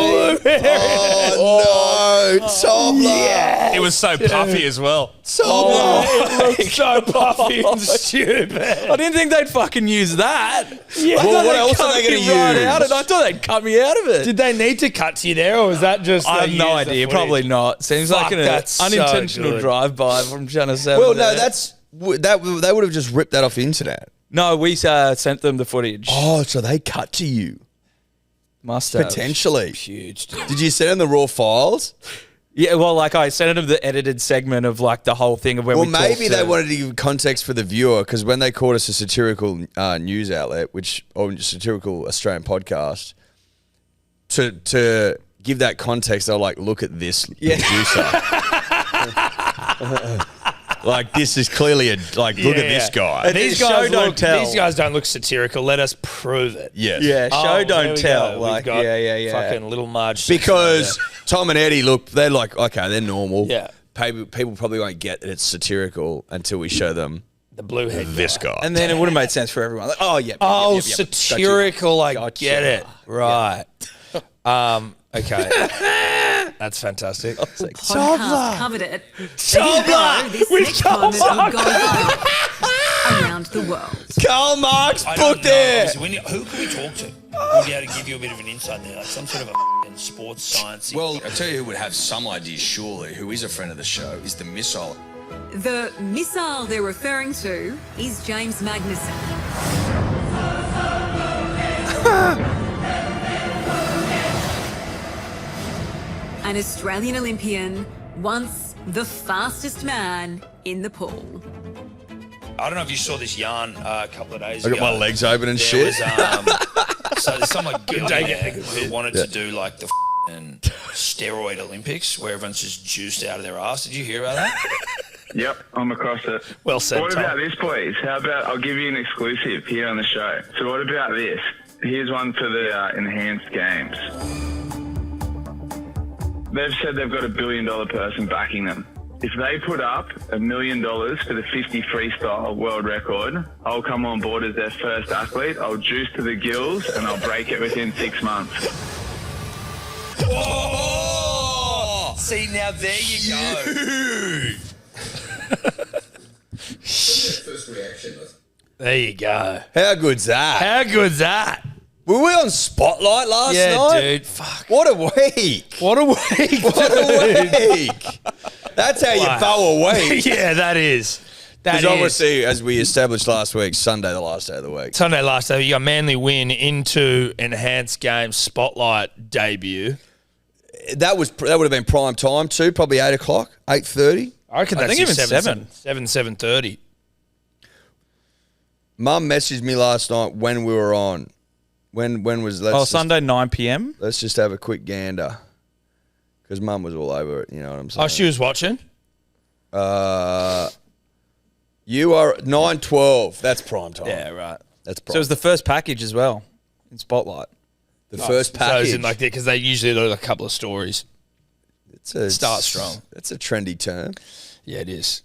B: Oh, no! Tobler!
A: Yeah.
D: It was so puffy as well.
B: Tobler!
A: It looked so puffy and stupid.
C: I didn't think they'd fucking use that.
A: Yeah.
B: Well, what else are they going to
C: Right
B: use?
C: out, and I thought they'd cut me out of it.
A: Did they need to cut to you there, or was that just?
C: I have no idea. Probably not. Seems
A: Fuck,
C: like an
A: that's so
C: unintentional
A: good.
C: drive-by from Channel 7.
B: Well, no, they would have just ripped that off the internet.
C: No, we sent them the footage.
B: Oh, so they cut to you.
C: Must have.
B: Potentially.
A: Huge. Dude.
B: Did you send them the raw files?
C: Yeah, well, like I sent them the edited segment of like the whole thing of when
B: Well,
C: we
B: maybe
C: talked
B: they wanted to give context for the viewer because when they called us a satirical news outlet, or satirical Australian podcast, to give that context, they're like, look at this producer. Like, this is clearly look at this guy.
A: These guys These guys don't look satirical. Let us prove it.
B: Yes.
C: Yeah, show
A: There
C: don't
A: we
C: tell.
A: go.
C: Like,
A: We've got
C: yeah.
A: Fucking little Marge.
B: Because Tom and Eddie they're like, okay, they're normal.
A: Yeah.
B: People probably won't get that it's satirical until we show them
A: the blue head.
B: this guy.
C: And then it would have made sense for everyone. Like, oh, yeah.
A: Oh, satirical. I
C: Gotcha.
A: get it. Right. Okay. That's fantastic.
F: Podcast covered it.
B: Tobler!
F: This next moment would go viral around the world.
B: Karl Marx
A: I
B: booked
A: don't know.
B: there.
A: Who can we talk to? We'll be able to give you a bit of an insight there, like some sort of a sports science.
G: Well, I tell you who would have some ideas, surely, who is a friend of the show, is the missile.
F: The missile they're referring to is James Magnuson. An Australian Olympian, once the fastest man in the pool.
A: I don't know if you saw this yarn a couple of days
B: I
A: ago.
B: got my legs open and
A: There
B: shit.
A: Was, so there's some like billionaire who wanted to do like the steroid Olympics where everyone's just juiced out of their ass. Did you hear about that?
H: Yep, I'm across it.
A: Well said,
H: What
A: Tom.
H: about this, please? How about I'll give you an exclusive here on the show. So what about this? Here's one for the Enhanced Games. They've said they've got $1 billion person backing them. If they put up $1 million for the 50 freestyle world record, I'll come on board as their first athlete. I'll juice to the gills and I'll break it within 6 months.
A: Oh! See, now there you go.
G: First reaction was...
A: There you go.
B: How good's that?
A: How good's that?
B: Were we on Spotlight last
A: Yeah,
B: night?
A: dude. Fuck.
B: What a week.
A: What a week.
B: What a week. That's how you bow a week.
A: Yeah, that is. That
B: Because
A: is.
B: obviously, as we established last week, Sunday, the last day of the week.
A: Sunday last day, you got Manly win into Enhanced Games Spotlight debut.
B: that would have been prime time too. Probably 8 o'clock, 8:30.
A: I reckon
C: I
A: that's
C: think even
A: 7:30.
B: Mum messaged me last night when we were on. When was that?
C: Sunday 9 p.m.
B: Let's just have a quick gander. Because Mum was all over it, you know what I'm saying?
A: Oh, she was watching?
B: You are 9:12. That's prime time.
A: Yeah, right.
B: That's prime.
C: So it was the first package as well in Spotlight.
B: the first
A: So
B: package.
A: it's in like because they usually do a couple of stories. Start strong.
B: That's a trendy term.
A: Yeah, it is.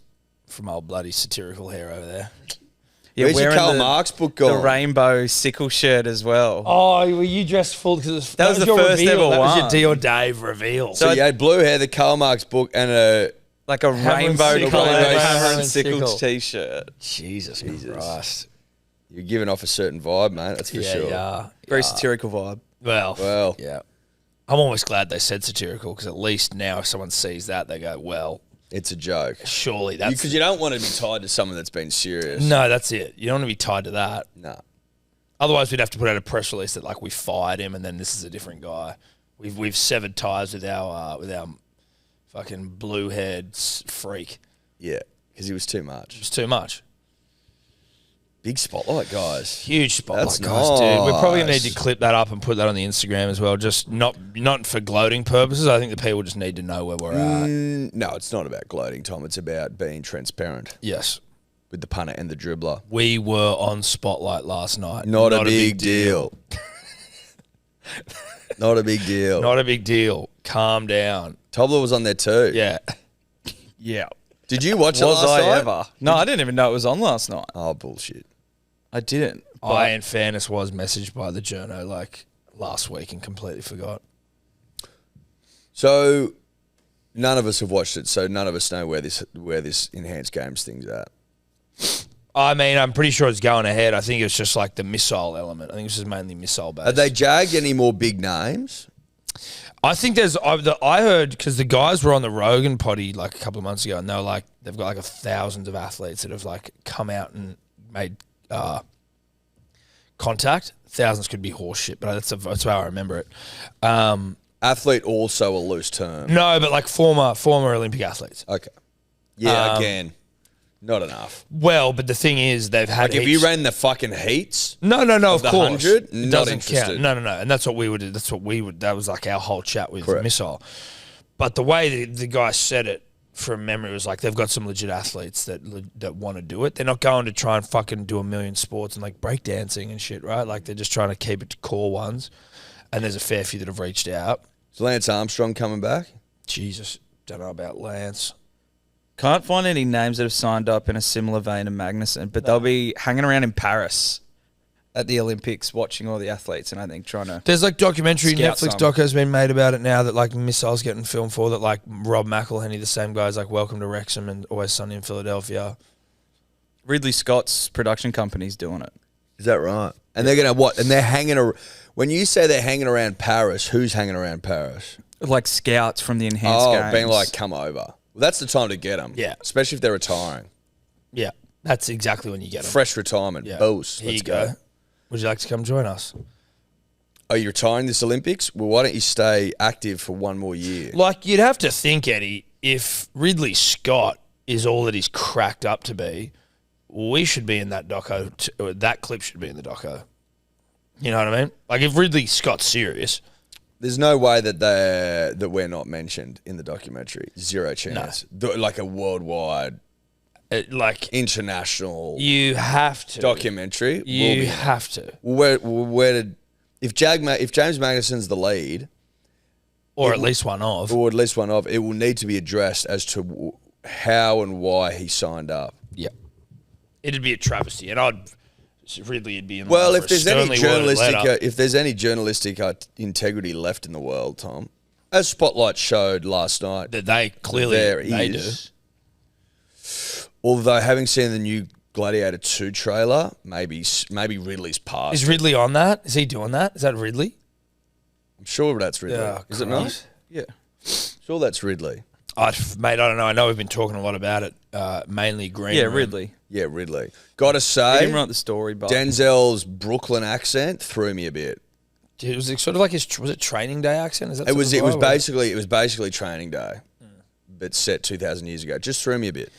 A: From old bloody satirical hair over there.
C: Yeah,
B: Where's your
C: wearing
B: Karl Marx book
C: the
B: gone?
C: rainbow sickle shirt as well.
A: Oh, were you dressed full? Because
C: That was the
A: your
C: first
A: reveal.
C: ever
A: That was your
C: one.
A: D or Dave reveal.
B: So you had blue hair, the Karl Marx book, and a
C: Like a rainbow
A: sickle.
C: colour
A: Hammer and
C: hammer and
A: sickle.
C: sickle t-shirt.
A: Jesus Christ.
B: you're giving off a certain vibe, mate. That's for sure.
A: Yeah.
C: Very satirical vibe.
A: Well, yeah. I'm almost glad they said satirical because at least now if someone sees that, they go, well,
B: It's a joke.
A: surely that's...
B: Because you don't want to be tied to someone that's been serious.
A: No, that's it. You don't want to be tied to that.
B: No.
A: Otherwise, we'd have to put out a press release that like we fired him, and then this is a different guy. We've severed ties with our fucking blue-haired freak.
B: Yeah, because he was too much.
A: It's too much.
B: Big spotlight, guys.
A: Huge spotlight,
B: That's
A: guys, dude. We're probably gonna need
B: nice.
A: to clip that up and put that on the Instagram as well. Just not for gloating purposes. I think the people just need to know where we're at.
B: No, it's not about gloating, Tom. It's about being transparent
A: Yes,
B: with the punter and the dribbler.
A: we were on Spotlight last night.
B: Not a big deal. Not a big deal.
A: Not a big deal. Calm down.
B: Tobler was on there too.
A: Yeah.
C: Yeah.
B: Did you watch it
C: Was
B: last
C: I
B: night?
C: ever? No, I didn't even know it was on last night.
B: Oh, bullshit.
C: I didn't.
A: I, in fairness, was messaged by the journo like last week and completely forgot.
B: So none of us have watched it, so none of us know where this enhanced games thing's at.
A: I mean, I'm pretty sure it's going ahead. I think it's just like the missile element. I think it's just mainly missile based.
B: Have they jagged any more big names?
A: I think there's. I heard because the guys were on the Rogan potty like a couple of months ago, and they were like, they've got like thousands of athletes that have like come out and made contact. Thousands could be horse shit, but that's how I remember it.
B: Athlete also a loose term.
A: No, but like former Olympic athletes.
B: Okay. Yeah, again, not enough.
A: Well, but the thing is, they've had.
B: Like if you
A: heaps-
B: ran the fucking heats,
A: No, of
B: the
A: course.
B: 100,
A: It
B: not
A: doesn't
B: interested.
A: count. No. And that's what we would do. That's what we would. That was like our whole chat with
B: Correct.
A: Missile. But the way the guy said it from memory was like they've got some legit athletes that want to do it. They're not going to try and fucking do a million sports and like breakdancing and shit, right? Like they're just trying to keep it to core ones. And there's a fair few that have reached out.
B: is Lance Armstrong coming back?
A: Jesus, don't know about Lance.
C: Can't find any names that have signed up in a similar vein of Magnussen, but they'll be hanging around in Paris at the Olympics watching all the athletes and I think trying to...
A: There's like documentary,
C: Scout
A: Netflix
C: some.
A: doc has been made about it now that like Missile's getting filmed for, that like Rob McElhenney, the same guy's like Welcome to Wrexham and Always Sunny in Philadelphia.
C: Ridley Scott's production company's doing it.
B: Is that right? And they're gonna what? And they're hanging. When you say they're hanging around Paris, who's hanging around Paris?
C: Like scouts from the enhanced games.
B: Being like, come over. Well, that's the time to get them.
A: Yeah.
B: Especially if they're retiring.
A: Yeah, that's exactly when you get them.
B: Fresh retirement.
A: Yeah.
B: Boost.
A: Here
B: Let's
A: you go. Would you like to come join us?
B: Are you retiring this Olympics? Well, why don't you stay active for one more year?
A: Like, you'd have to think, Eddie, if Ridley Scott is all that he's cracked up to be, we should be in that doco. Or that clip should be in the doco. You know what I mean? Like, if Ridley Scott's serious,
B: There's no way that we're not mentioned in the documentary. Zero chance. Like a worldwide,
A: like,
B: international
A: you have to.
B: documentary. will
A: You
B: be-
A: have to.
B: Where did if James Magnuson's the lead,
A: Or at least one of.
B: or at least one of, it will need to be addressed as to how and why he signed up.
A: Yeah. It'd be a travesty. And Ridley would be in
B: Well,
A: line
B: if
A: for a
B: there's any
A: sternly worded letter.
B: journalistic integrity left in the world, Tom, as Spotlight showed last night,
A: that they clearly
B: there
A: they
B: is. Although having seen the new Gladiator 2 trailer, maybe Ridley's
A: do.
B: past.
A: Is Ridley on that? Is he doing that? Is that Ridley?
B: I'm sure that's Ridley.
A: Oh,
B: is it
A: Christ.
B: not? Yeah. Sure that's Ridley.
A: Mate, I don't know. I know we've been talking a lot about it. Mainly Green.
C: Yeah,
A: Room.
C: Ridley.
B: Yeah, Ridley. Gotta
C: He
B: say,
C: didn't write the story, but...
B: Denzel's Brooklyn accent threw me a bit.
A: Was it sort of like was it Training Day accent? Is that
B: It was
A: basically.
B: basically Training Day, but set 2,000 years ago. Just threw me a bit.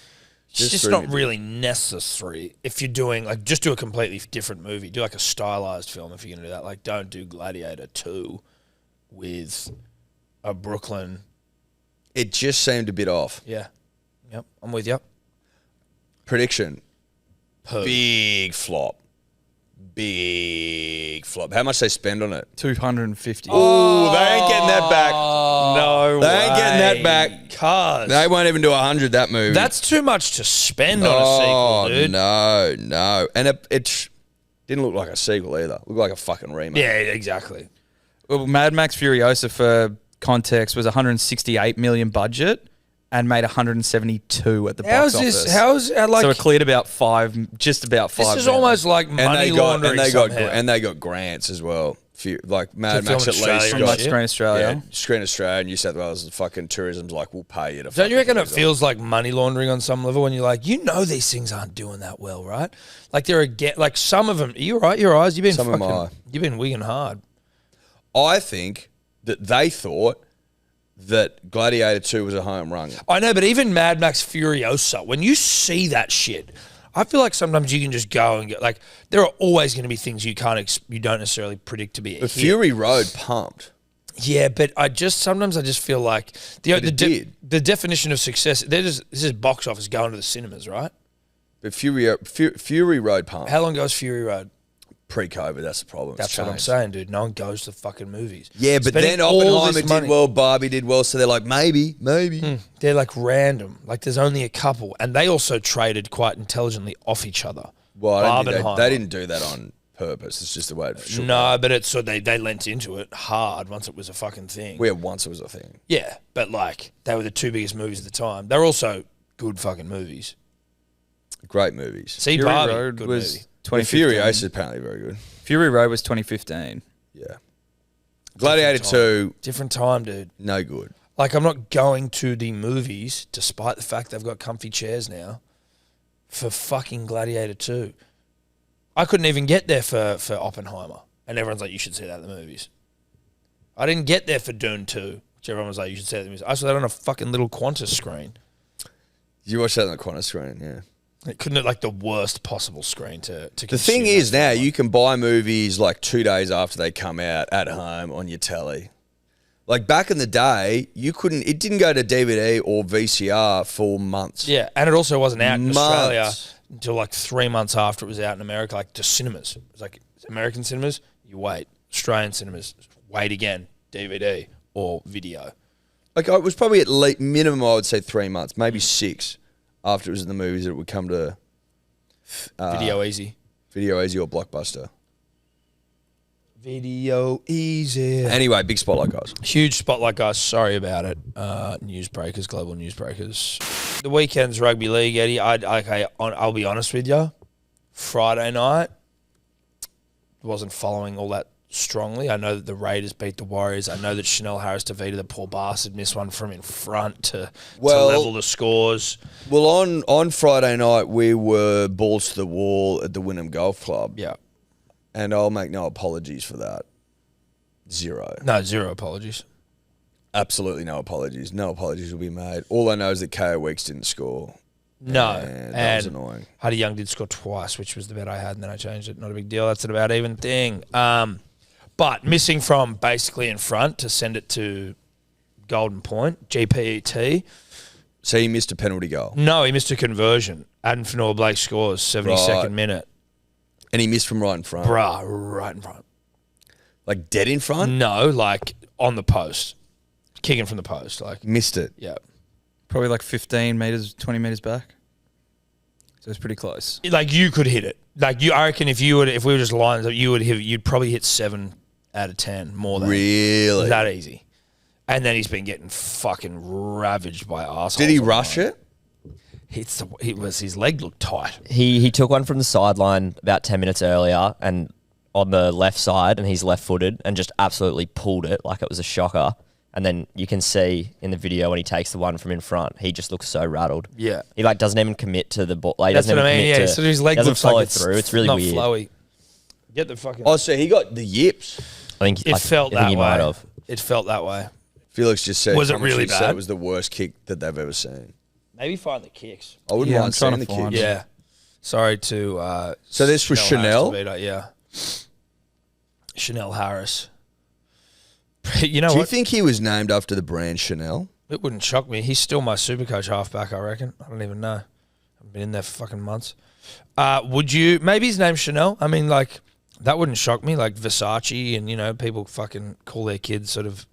A: It's just not really necessary if you're doing like just do a completely different movie. Do like a stylized film if you're gonna do that. Like don't do Gladiator 2 with a Brooklyn.
B: It just seemed a bit off.
A: Yeah, yep, I'm with you.
B: Prediction:
A: Poo.
B: big flop. Big flop. How much they spend on it?
C: 250.
B: Oh, they ain't getting that back.
C: No
B: They ain't getting that back.
A: Cuz
B: They won't even do 100. That movie.
A: that's too much to spend on a sequel, dude.
B: No, and it didn't look like a sequel either. It looked like a fucking remake.
A: Yeah, exactly.
C: Well, Mad Max Furiosa, for context, was 168 million budget and made 172 at the box office.
A: How's like?
C: So it cleared about just about $5
A: this is
C: million.
A: almost like money laundering.
B: and they got grants as well. Like Mad
A: To
B: Max
A: film
B: at
A: Australia
B: least
A: and
B: got
A: shit.
C: Screen Australia.
B: Yeah, Screen Australia, New South Wales, fucking tourism's like, we'll pay you to.
A: Don't you reckon it
B: fucking
A: feels like money laundering on some level when you're like, these things aren't doing that well, right? Like like some of them. You're right. Your eyes. You've been
B: Some of them
A: You've been wigging hard.
B: I think that they thought that Gladiator 2 was a home run.
A: I know, but even Mad Max Furiosa, when you see that shit, I feel like sometimes you can just go and get like there are always going to be things you don't necessarily predict to be a
B: But
A: hit.
B: Fury Road pumped.
A: Yeah, but sometimes I just feel like the definition of success. This is box office going to the cinemas, right?
B: But Fury Road pumped.
A: How long ago was Fury Road?
B: Pre-COVID, that's the problem.
A: That's what I'm saying, dude. No one goes to fucking movies.
B: Yeah, but
A: Spending
B: then
A: all
B: Oppenheimer
A: this
B: did
A: money.
B: well, Barbie did well, so they're like, maybe.
A: They're like random. Like there's only a couple, and they also traded quite intelligently off each other.
B: Well, I don't think
A: Barbenheimer.
B: they didn't do that on purpose. It's just the way it shook
A: No,
B: out.
A: but it's so they lent into it hard once it was a fucking thing.
B: Where once it was a thing.
A: Yeah, but like they were the two biggest movies at the time. They're also good fucking movies.
B: Great movies.
A: See,
C: Fury
A: Barbie,
C: Road
A: good
C: was
A: movie.
C: 2015.
B: Furiosa is apparently very good.
C: Fury Road was 2015.
B: Yeah. Gladiator 2,
A: Different time, dude.
B: no good.
A: Like I'm not going to the movies, despite the fact they've got comfy chairs now, for fucking Gladiator 2. I couldn't even get there for Oppenheimer, and everyone's like, "You should see that at the movies." I didn't get there for Dune 2, which everyone was like, "You should see that at the movies." I saw that on a fucking little Qantas screen.
B: You watched that on the corner screen, yeah.
A: It couldn't have like the worst possible screen to
B: The thing is now you can buy movies like 2 days after they come out at home on your telly. Like back in the day, it didn't go to DVD or VCR for months.
A: Yeah, and it also wasn't out in
B: Months.
A: Australia until like 3 months after it was out in America, like to cinemas. It was like American cinemas, you wait. Australian cinemas, wait again, DVD or video.
B: Like it was probably at least minimum, I would say 3 months, maybe 6 after it was in the movies that it would come to
A: Video Easy.
B: Video Easy or Blockbuster.
A: Video Easy.
B: Anyway, big spotlight, guys.
A: Huge spotlight, guys. Sorry about it. Newsbreakers, global newsbreakers. The weekend's rugby league, Eddie. I'll be honest with you. Friday night, wasn't following all that strongly. I know that the Raiders beat the Warriors. I know that Chanel Harris-Tavita, the poor bastard, missed one from in front to level the scores.
B: Well, on Friday night, we were balls to the wall at the Wynnum Golf Club.
A: Yeah.
B: And I'll make no apologies for that. Zero.
A: No, zero apologies.
B: Absolutely no apologies. No apologies will be made. All I know is that KO Weeks didn't score.
A: No.
B: And that was annoying.
A: Huddy Young did score twice, which was the bet I had, and then I changed it. Not a big deal. That's an about even thing. But missing from basically in front to send it to Golden Point, GPET.
B: So he missed a penalty goal.
A: No, he missed a conversion. Adam Fanua-Blake scores, 72nd minute.
B: And he missed from right in front.
A: Bruh, right in front.
B: Like dead in front?
A: No, like on the post. Kicking from the post. Like
B: Missed it.
A: yeah.
C: Probably like 15 metres, 20 metres back. So it's pretty close.
A: Like you could hit it. Like I reckon if we were just lines up, you'd probably hit 7 out of 10 more than
B: Really?
A: that easy. And then he's been getting fucking ravaged by arseholes.
B: Did he rush it?
A: His leg looked tight.
I: He took one from the sideline about 10 minutes earlier and on the left side, and he's left-footed and just absolutely pulled it like it was a shocker. And then you can see in the video when he takes the one from in front, he just looks so rattled.
A: Yeah.
I: He like doesn't even commit to the ball. Like,
A: That's what I mean. Yeah, so his leg
I: doesn't
A: looks
I: follow
A: like it's
I: through. It's really
A: not
I: weird.
A: flowy. Get the fucking.
B: Oh, so he got the yips.
A: It felt
I: I think
A: that
I: he
A: way.
I: might have.
A: It felt that way.
B: Felix just said,
A: Was it really
B: said
A: bad?
B: it was the worst kick that they've ever seen.
A: Maybe find the kicks.
B: I wouldn't
C: Yeah,
B: mind
C: I'm trying
B: seeing the
C: to find
B: kicks.
A: Yeah. Sorry to.
B: So this was Chanel?
A: Harris. Yeah. Chanel Harris. You know
B: Do you
A: what?
B: think he was named after the brand Chanel?
A: It wouldn't shock me. He's still my Supercoach halfback, I reckon. I don't even know. I've been in there for fucking months. Would you? Maybe his name's Chanel. I mean, like, that wouldn't shock me. Like Versace and, you know, people fucking call their kids sort of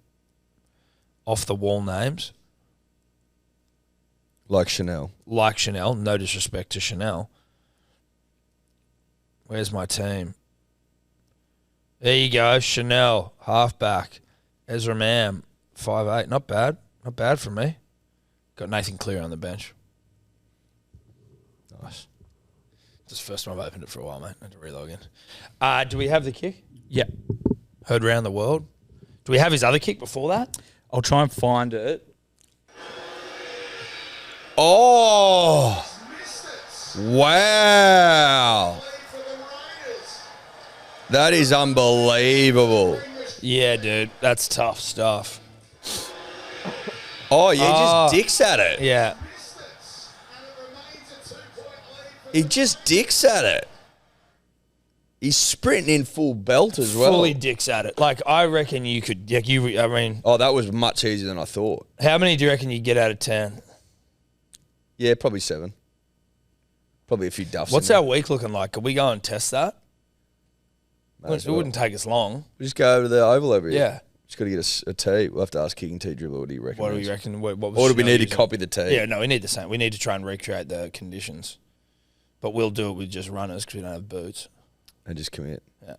A: off the wall names.
B: Like Chanel.
A: Like Chanel. No disrespect to Chanel. Where's my team? There you go. Chanel, halfback. Ezra Mam, 5'8". Not bad. Not bad for me. Got Nathan Clear on the bench. Nice. This is the first time I've opened it for a while, mate. I had to relog in. Do we have the kick?
C: Yeah.
A: Heard around the world. Do we have his other kick before that?
C: I'll try and find it.
B: Oh! Wow! That is unbelievable.
A: Yeah, dude. That's tough stuff.
B: Oh, yeah, he just dicks at it.
A: Yeah.
B: He just dicks at it. He's sprinting in full belt as well.
A: Fully dicks at it. Like, I reckon you could, like, I mean,
B: Oh, that was much easier than I thought.
A: how many do you reckon you get out of 10?
B: Yeah, probably 7. Probably a few duffs.
A: What's
B: in
A: our
B: there.
A: week looking like? Could we go and test that?
B: Might as
A: It
B: well.
A: wouldn't take us long.
B: We just go over to the oval every year.
A: Yeah.
B: Just got to get a tee. We'll have to ask Kicking Tea Dribbler what do you reckon.
A: What do we reckon? What was
B: Or do we
A: Chanel
B: need to
A: using?
B: copy the tee?
A: Yeah, no, we need the same. We need to try and recreate the conditions. But we'll do it with just runners because we don't have boots.
B: And just commit.
A: Yeah.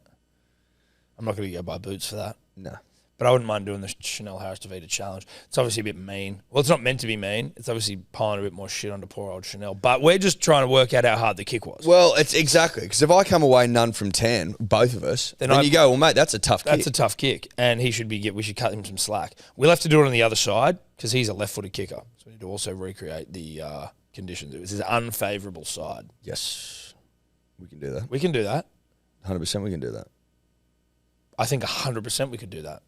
A: I'm not going to go buy boots for that.
B: No.
A: But I wouldn't mind doing the Chanel Harris DeVita challenge. It's obviously a bit mean. Well, it's not meant to be mean. It's obviously piling a bit more shit onto poor old Chanel. But we're just trying to work out how hard the kick was.
B: Well, it's exactly. Because if I come away none from 10, both of us, then you go, well, mate, that's a tough kick.
A: That's a tough kick. And we should cut him some slack. We'll have to do it on the other side because he's a left-footed kicker. So we need to also recreate the conditions. It was his unfavourable side.
B: Yes. We can do that.
A: We can do that.
B: 100% we can do that.
A: I think 100% we could do that.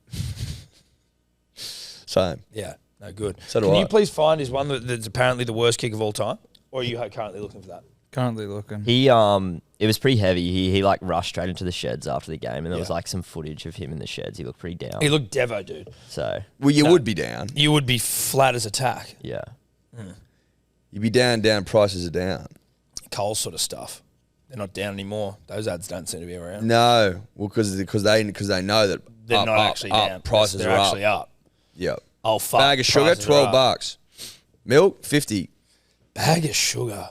B: Same.
A: Yeah. No, good.
B: So do
A: Can
B: I.
A: you please find his one that's apparently the worst kick of all time? Or are you currently looking for that?
C: Currently looking.
I: He it was pretty heavy. He like rushed straight into the sheds after the game, and there was like some footage of him in the sheds. He looked pretty down.
A: He looked Devo, dude.
I: So
B: Well, you would be down.
A: You would be flat as a tack.
I: yeah,
B: You'd be down, prices are down.
A: Cole sort of stuff. They're not down anymore. Those ads don't seem to be around.
B: No. Well, because they know that
A: They're not actually down.
B: Prices
A: They're
B: are
A: actually up.
B: Yep.
A: Oh, fuck.
B: Bag of sugar,
A: prices are up.
B: $12. Milk, 50.
A: Bag of sugar.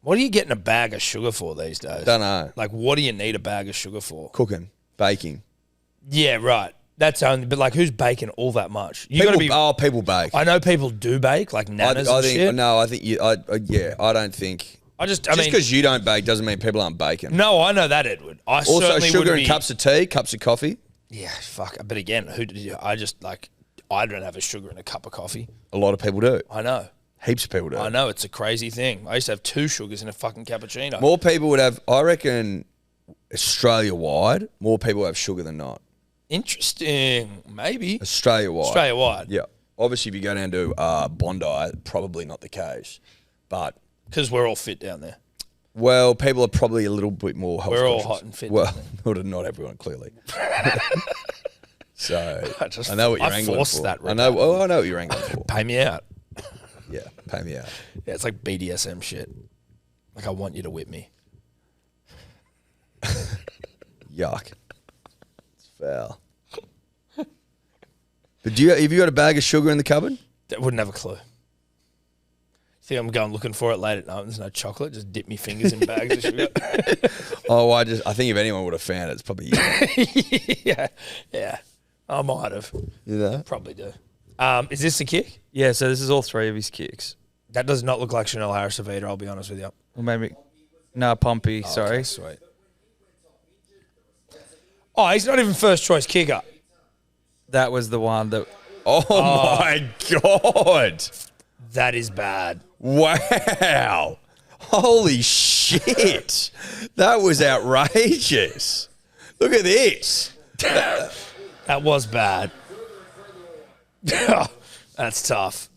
A: What are you getting a bag of sugar for these days?
B: Don't know.
A: Like, what do you need a bag of sugar for?
B: Cooking, baking.
A: Yeah, right. That's only, but like, who's baking all that much? You got to be.
B: People bake.
A: I know people do bake, like nanas
B: I
A: and
B: think
A: shit.
B: no. I think you. I don't think.
A: I
B: Just
A: mean,
B: because you don't bake doesn't mean people aren't baking.
A: no, I know that, Edward. I
B: Also,
A: certainly
B: sugar
A: would
B: and
A: be,
B: cups of tea, cups of coffee.
A: Yeah, fuck. But again, who did you? I just like. I don't have a sugar in a cup of coffee.
B: A lot of people do.
A: I know.
B: Heaps of people do.
A: I know. It's a crazy thing. I used to have 2 sugars in a fucking cappuccino.
B: More people would have. I reckon, Australia wide, more people have sugar than not.
A: Interesting. Maybe.
B: Australia wide.
A: Australia wide.
B: Yeah. Obviously, if you go down to Bondi, probably not the case. But
A: Because we're all fit down there.
B: well, people are probably a little bit more health
A: We're all
B: conscious.
A: hot and fit.
B: Well, not everyone, clearly. So
A: just-
B: I know what you're
A: I
B: angling
A: forced
B: for.
A: that,
B: I know. Oh, I know what you're angling for.
A: Pay me out.
B: Yeah, pay me out.
A: Yeah, it's like BDSM shit. Like, I want you to whip me.
B: Yuck. It's foul. But have you got a bag of sugar in the cupboard?
A: That wouldn't have a clue. Think I'm going looking for it late at night. There's no chocolate. Just dip me fingers in bags of sugar.
B: Oh, I think if anyone would have found it, it's probably you.
A: yeah. I might have.
B: You know?
A: Probably do. Is this the kick?
C: Yeah, so this is all 3 of his kicks.
A: That does not look like Chanel Harris Avita, I'll be honest with you.
C: Or maybe, no, Pompey, sorry.
A: Okay, sweet. Oh, he's not even first choice kicker.
C: That was the one that...
B: Oh, my God.
A: That is bad.
B: Wow. Holy shit. That was outrageous. Look at this.
A: That was bad. That's tough.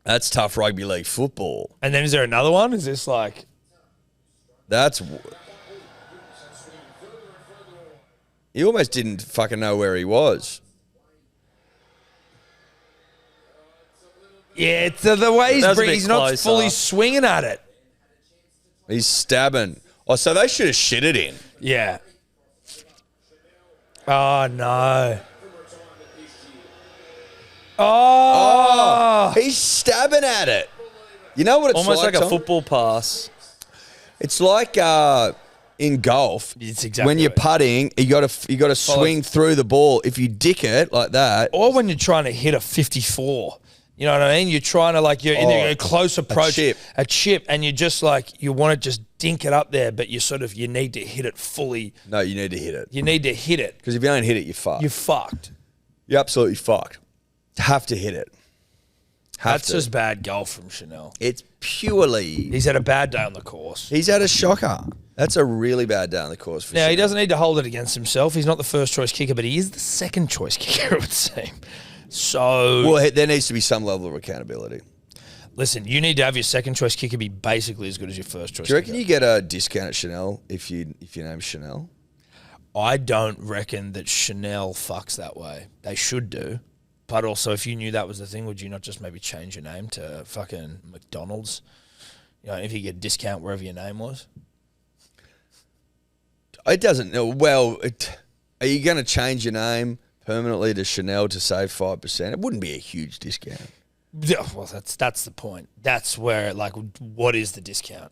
B: That's tough rugby league football.
A: And then is there another one? Is this like...
B: That's... He almost didn't fucking know where he was.
A: Yeah, it's the way he's not fully swinging at it.
B: He's stabbing. Oh, so they should have shit it in.
A: Yeah. Oh, no. Oh!
B: He's stabbing at it. You know what it's
C: Almost like a
B: Tom?
C: football pass.
B: It's like in golf.
A: It's exactly
B: when you're
A: right.
B: putting, you got to swing through the ball. If you dick it like that,
A: Or when you're trying to hit a 54. You know what I mean? You're trying to you're in a close approach. A chip. And you're just you want to just dink it up there, but you need to hit it fully.
B: No, you need to hit it.
A: You need to hit it.
B: Because if you don't hit it, you're fucked.
A: You're fucked.
B: You're absolutely fucked. Have to hit it.
A: That's just bad golf from Chanel.
B: It's purely...
A: He's had a bad day on the course.
B: He's had a shocker. That's a really bad day on the course for
A: Now, he
B: Chanel.
A: doesn't need to hold it against himself. He's not the first choice kicker, but he is the second choice kicker, it would seem. So...
B: Well, there needs to be some level of accountability.
A: Listen, you need to have your second choice kicker be basically as good as your first choice
B: Do you reckon
A: kicker.
B: you get a discount at Chanel if your name's Chanel?
A: I don't reckon that Chanel fucks that way. They should do. But also, if you knew that was the thing, would you not just maybe change your name to fucking McDonald's? You know, if you get a discount wherever your name was?
B: It doesn't. Well, are you going to change your name permanently to Chanel to save 5%? It wouldn't be a huge discount.
A: Yeah, well, that's the point. That's where, what is the discount?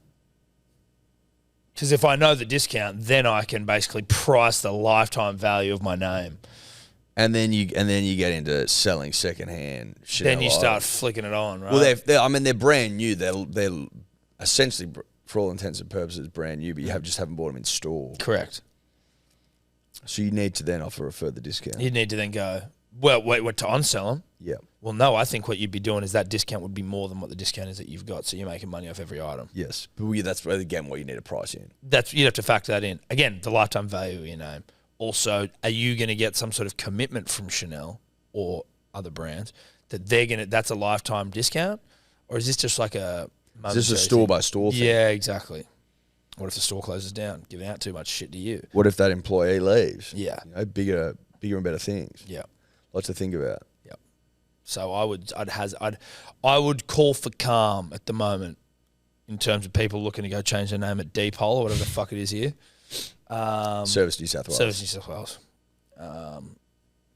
A: Because if I know the discount, then I can basically price the lifetime value of my name.
B: And then you get into selling secondhand Chanel.
A: Then you start flicking it on, right?
B: Well, they're brand new. They're essentially, for all intents and purposes, brand new, but you just haven't bought them in store.
A: Correct.
B: So you need to then offer a further discount.
A: You need to then go, well, wait, what, to on-sell them?
B: Yeah.
A: Well, no, I think what you'd be doing is that discount would be more than what the discount is that you've got, so you're making money off every item.
B: Yes. But that's, again, what you need to price in.
A: You'd have to factor that in. Again, the lifetime value of your name. Also, are you going to get some sort of commitment from Chanel or other brands that that's a lifetime discount? Or is this just like a...
B: Is this a store-by-store thing?
A: Yeah, exactly. What if the store closes down, giving out too much shit to you?
B: What if that employee leaves?
A: Yeah.
B: Bigger and better things.
A: Yeah.
B: Lots to think about.
A: Yep. So I would call for calm at the moment in terms of people looking to go change their name at Deep Hole or whatever the fuck it is here.
B: Service New South Wales.
A: Service New South Wales.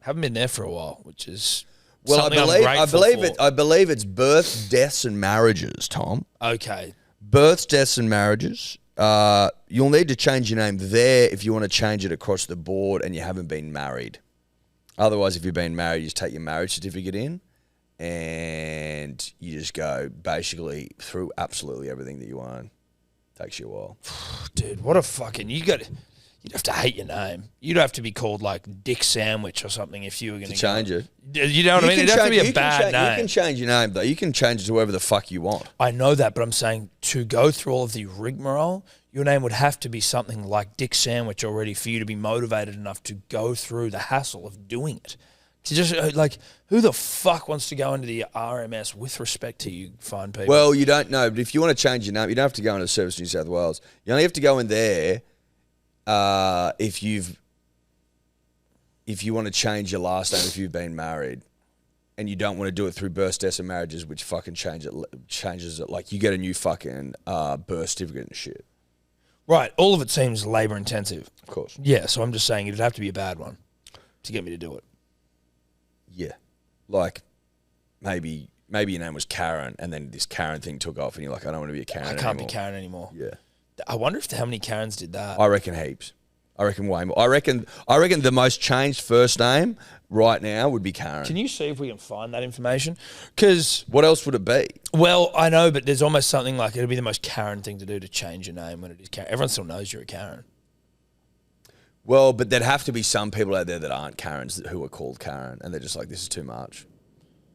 A: Haven't been there for a while, which is
B: Well, I believe it's births, deaths, and marriages, Tom.
A: Okay.
B: Births, deaths, and marriages. You'll need to change your name there if you want to change it across the board and you haven't been married. Otherwise, if you've been married, you just take your marriage certificate in and you just go basically through absolutely everything that you own. Takes you a while.
A: Dude, what a fucking... You'd have to hate your name. You'd have to be called like Dick Sandwich or something if you were going to
B: change it.
A: You know what I mean? It'd have to be a bad name.
B: You can change your name, though. You can change it to whoever the fuck you want.
A: I know that, but I'm saying to go through all of the rigmarole, your name would have to be something like Dick Sandwich already for you to be motivated enough to go through the hassle of doing it. To just, who the fuck wants to go into the RMS with respect to you fine people?
B: Well, you don't know, but if you want to change your name, you don't have to go into Service New South Wales. You only have to go in there if you want to change your last name if you've been married, and you don't want to do it through births, deaths, and marriages, which fucking changes it. Like you get a new fucking birth certificate and shit.
A: Right, all of it seems labour intensive.
B: Of course.
A: Yeah, so I'm just saying it'd have to be a bad one to get me to do it.
B: Yeah, like maybe your name was Karen, and then this Karen thing took off, and you're like, I don't want to be a Karen.
A: I can't be Karen anymore.
B: Yeah.
A: I wonder if how many Karens did that.
B: I reckon heaps. I reckon way more. I reckon the most changed first name right now would be Karen.
A: Can you see if we can find that information? Because
B: what else would it be?
A: Well, I know, but there's almost something like it'll be the most Karen thing to do to change your name when it is Karen. Everyone still knows you're a Karen.
B: Well, but there'd have to be some people out there that aren't Karens who are called Karen, and they're just like, this is too much.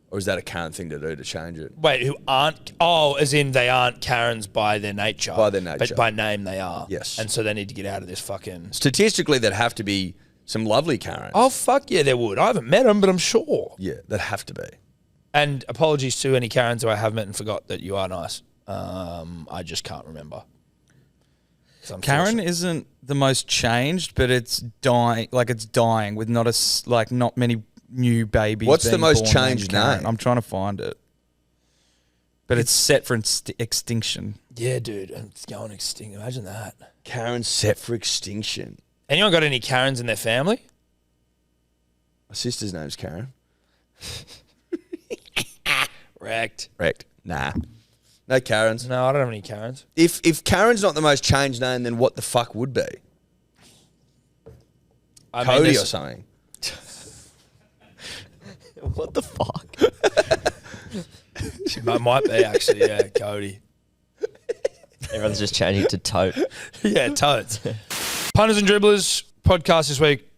B: Or is that a Karen thing to do to change it?
A: Wait, who aren't? Oh, as in they aren't Karens by their nature.
B: By their nature.
A: But by name they are.
B: Yes.
A: And so they need to get out of this fucking...
B: Statistically, there'd have to be Some lovely Karens.
A: Oh, fuck yeah, there would. I haven't met them, but I'm sure.
B: Yeah, that have to be.
A: And apologies to any Karens who I have met and forgot that you are nice. I just can't remember.
C: Karen isn't the most changed, but it's dying. Like it's dying with not many new babies.
B: What's the
C: being
B: most
C: born named
B: changed
C: Karen.
B: name?
C: I'm trying to find it, but it's set for extinction.
A: Yeah, dude, and it's going extinct. Imagine that.
B: Karen's set for extinction.
A: Anyone got any Karens in their family?
B: My sister's name's Karen.
A: Wrecked.
B: Nah. No Karens.
A: No, I don't have any Karens.
B: If Karen's not the most changed name, then what the fuck would be? Cody or something.
I: What the fuck?
A: It might be actually, yeah, Cody.
I: Everyone's just changing to Tote.
A: Yeah, totes. Punters and Dribblers podcast this week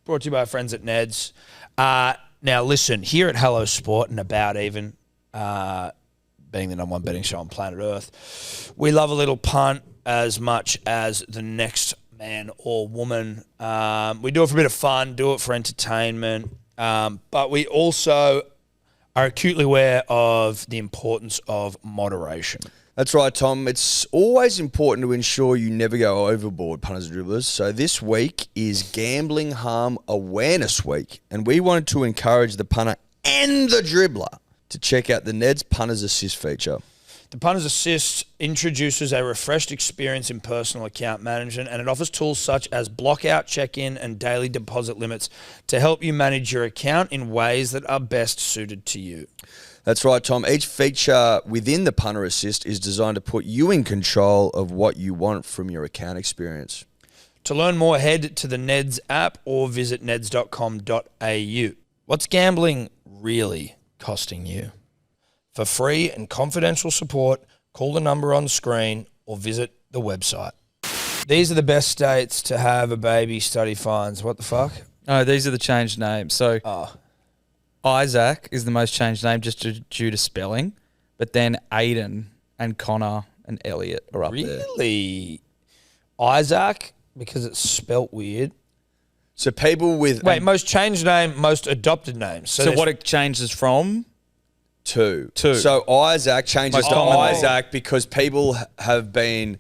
A: brought to you by our friends at Ned's. Now, listen, here at Hello Sport and About Even, being the number one betting show on planet Earth, we love a little punt as much as the next man or woman. We do it for a bit of fun, do it for entertainment, but we also are acutely aware of the importance of moderation.
B: That's right, Tom. It's always important to ensure you never go overboard, punters and dribblers. So this week is Gambling Harm Awareness Week, and we wanted to encourage the punter and the dribbler to check out the Ned's Punters Assist feature.
A: The Punters Assist introduces a refreshed experience in personal account management, and it offers tools such as block-out, check-in, and daily deposit limits to help you manage your account in ways that are best suited to you.
B: That's right, Tom. Each feature within the Punter Assist is designed to put you in control of what you want from your account experience.
A: To learn more, head to the Neds app or visit neds.com.au. What's gambling really costing you? For free and confidential support, call the number on screen or visit the website. These are the best states to have a baby, study fines. What the fuck?
C: Oh, these are the changed names. So Isaac is the most changed name just due to spelling, but then Aiden and Connor and Elliot are up there.
A: Really? Isaac, because it's spelt weird.
B: So people with...
A: Wait, most changed name, most adopted names.
C: So what it changes from?
B: Two.
C: Two.
B: So Isaac changes
C: Most
B: to
C: commonly.
B: Isaac because people have been...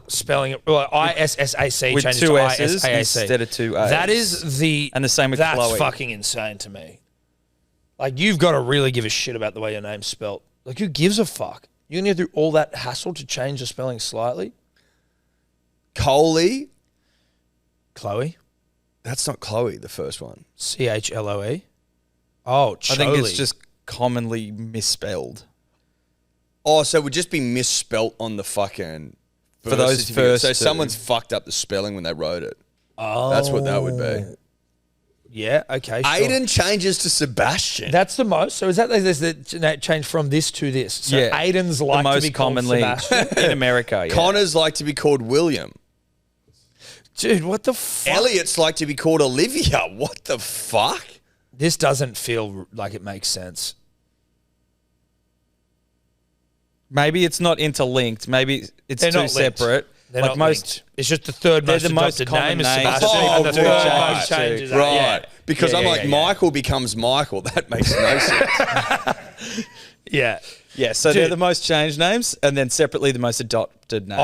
A: spelling it, well, ISSAC
C: With
A: changes
C: two
A: to
C: S's
A: ISAC.
C: instead of two A's.
A: That is
C: And the same with
A: that's
C: Chloe.
A: fucking insane to me. Like, you've got to really give a shit about the way your name's spelt. Like, who gives a fuck? You're going to go through all that hassle to change the spelling slightly?
B: Coley.
A: Chloe?
B: That's not Chloe, the first one.
A: CHLOE? Oh,
C: I think it's
A: Choli.
C: just commonly misspelled.
B: Oh, so it would just be misspelt on the fucking...
C: For
B: birth
C: those
B: certificate.
C: first
B: So
C: two.
B: someone's fucked up the spelling when they wrote it.
A: Oh.
B: That's what that would be.
A: Yeah, okay, sure.
B: Aiden changes to Sebastian.
A: That's the most. So is that the change from this to this? So
C: Yeah.
A: Aiden's
C: The
A: like to
C: most
A: be called
C: commonly
A: Sebastian.
C: in America. Yeah.
B: Connor's like to be called William.
A: Dude, what the fuck?
B: Elliot's like to be called Olivia. What the fuck?
A: This doesn't feel like it makes sense.
C: Maybe it's not interlinked. Maybe it's
A: They're
C: too
A: not linked.
C: separate.
A: They're
C: like
A: not
C: most,
A: linked. It's just the third
C: they're
A: most
C: the most
A: adopted
C: common
A: name is
C: names.
A: Sebastian.
B: Oh,
A: and the third
B: right.
A: most changes.
B: Right.
A: Yeah.
B: Because
A: Yeah,
B: I'm
A: yeah,
B: like,
A: yeah.
B: Michael becomes Michael. That makes no sense.
A: Yeah.
C: yeah. So
A: Dude.
C: they're the most changed names, and then separately the most adopted names.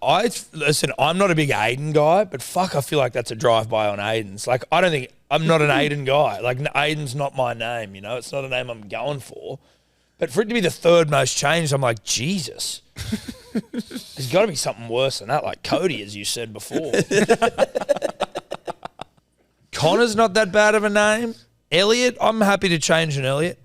A: I listen. I'm not a big Aiden guy, but fuck, I feel like that's a drive-by on Aiden's. Like, I don't think I'm not an Aiden guy. Like, Aiden's not my name. You know, it's not a name I'm going for. But for it to be the third most changed, I'm like, Jesus. There's got to be something worse than that, like Cody, as you said before. Connor's not that bad of a name. Elliot, I'm happy to change an Elliot.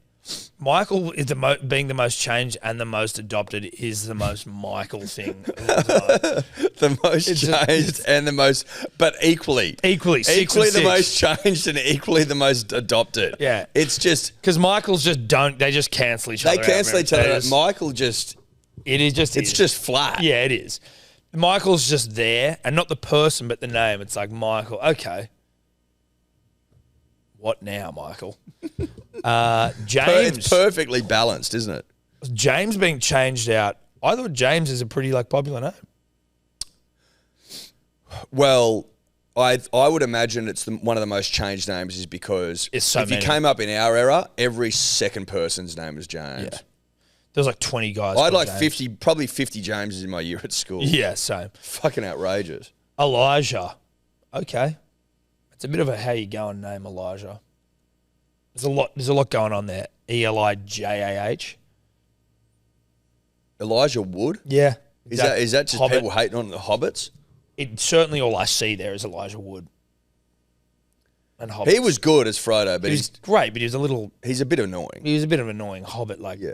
A: Michael is being the most changed and the most adopted is the most Michael thing of all time.
B: The most changed and the most, but equally.
A: Equally
B: the
A: 6.
B: most changed and equally the most adopted.
A: Yeah.
B: It's just,
A: Because Michael's they just cancel each
B: they
A: other out.
B: cancel
A: man.
B: each other
A: They
B: out.
A: just-
B: Michael just,
A: It is just.
B: it's just flat.
A: Yeah, it is. Michael's just there, and not the person, but the name. It's like Michael. Okay. What now, Michael? James.
B: It's perfectly balanced, isn't it?
A: James being changed out. I thought James is a pretty popular name.
B: Well, I would imagine it's one of the most changed names is because
A: It's so
B: if
A: many.
B: you came up in our era, every second person's name was James.
A: Yeah. There was like 20 guys.
B: I had
A: called
B: like
A: James.
B: probably 50 Jameses in my year at school.
A: Yeah, same.
B: Fucking outrageous.
A: Elijah. Okay. It's a bit of a how you going name, Elijah. There's a lot going on there. Elijah.
B: Elijah Wood?
A: Yeah.
B: Is that just
A: Hobbit.
B: people hating on the Hobbits?
A: It certainly all I see there is Elijah Wood. And Hobbit.
B: He was good as Frodo, but
A: He was great, but he was a little.
B: he's a bit annoying.
A: He was a bit of an annoying Hobbit, like
B: Yeah.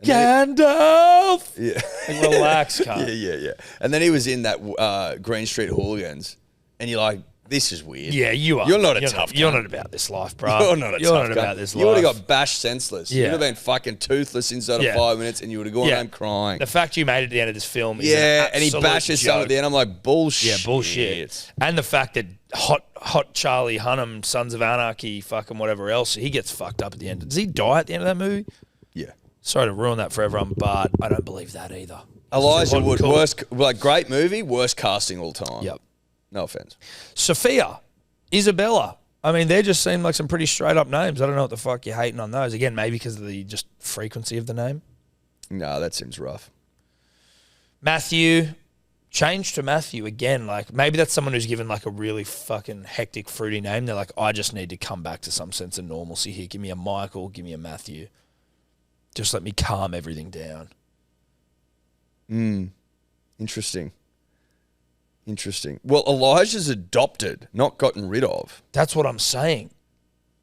A: Gandalf.
B: Yeah.
A: Like, relax, cunt.
B: Yeah. And then he was in that Green Street Hooligans, and you're like, this is weird.
A: Yeah, you are.
B: You're not a tough
A: You're
B: cunt.
A: not about this life, bro.
B: You're not a
A: You're
B: tough
A: not
B: cunt.
A: about this life.
B: You would have got bashed senseless. You
A: Yeah.
B: would have been fucking toothless inside
A: Yeah.
B: of 5 minutes, and you would have gone home crying.
A: The fact you made it to the end of this film is
B: Yeah,
A: an
B: and he
A: absolute
B: bashes someone
A: joke.
B: at the end. I'm like, bullshit.
A: Yeah, bullshit. And the fact that hot Charlie Hunnam, Sons of Anarchy, fucking whatever else, he gets fucked up at the end. Does he die at the end of that movie?
B: Yeah.
A: Sorry to ruin that for everyone, but I don't believe that either.
B: Elijah
A: What
B: Wood,
A: cool.
B: worst, like great movie, worst casting all time.
A: Yep.
B: No offense.
A: Sophia, Isabella. I mean, they just seem like some pretty straight up names. I don't know what the fuck you're hating on those. Again, maybe because of the just frequency of the name.
B: No, that seems rough.
A: Matthew, change to Matthew again. Like maybe that's someone who's given like a really fucking hectic, fruity name. They're like, I just need to come back to some sense of normalcy here. Give me a Michael, give me a Matthew. Just let me calm everything down.
B: Interesting. Well, Elijah's adopted, not gotten rid of.
A: That's what I'm saying.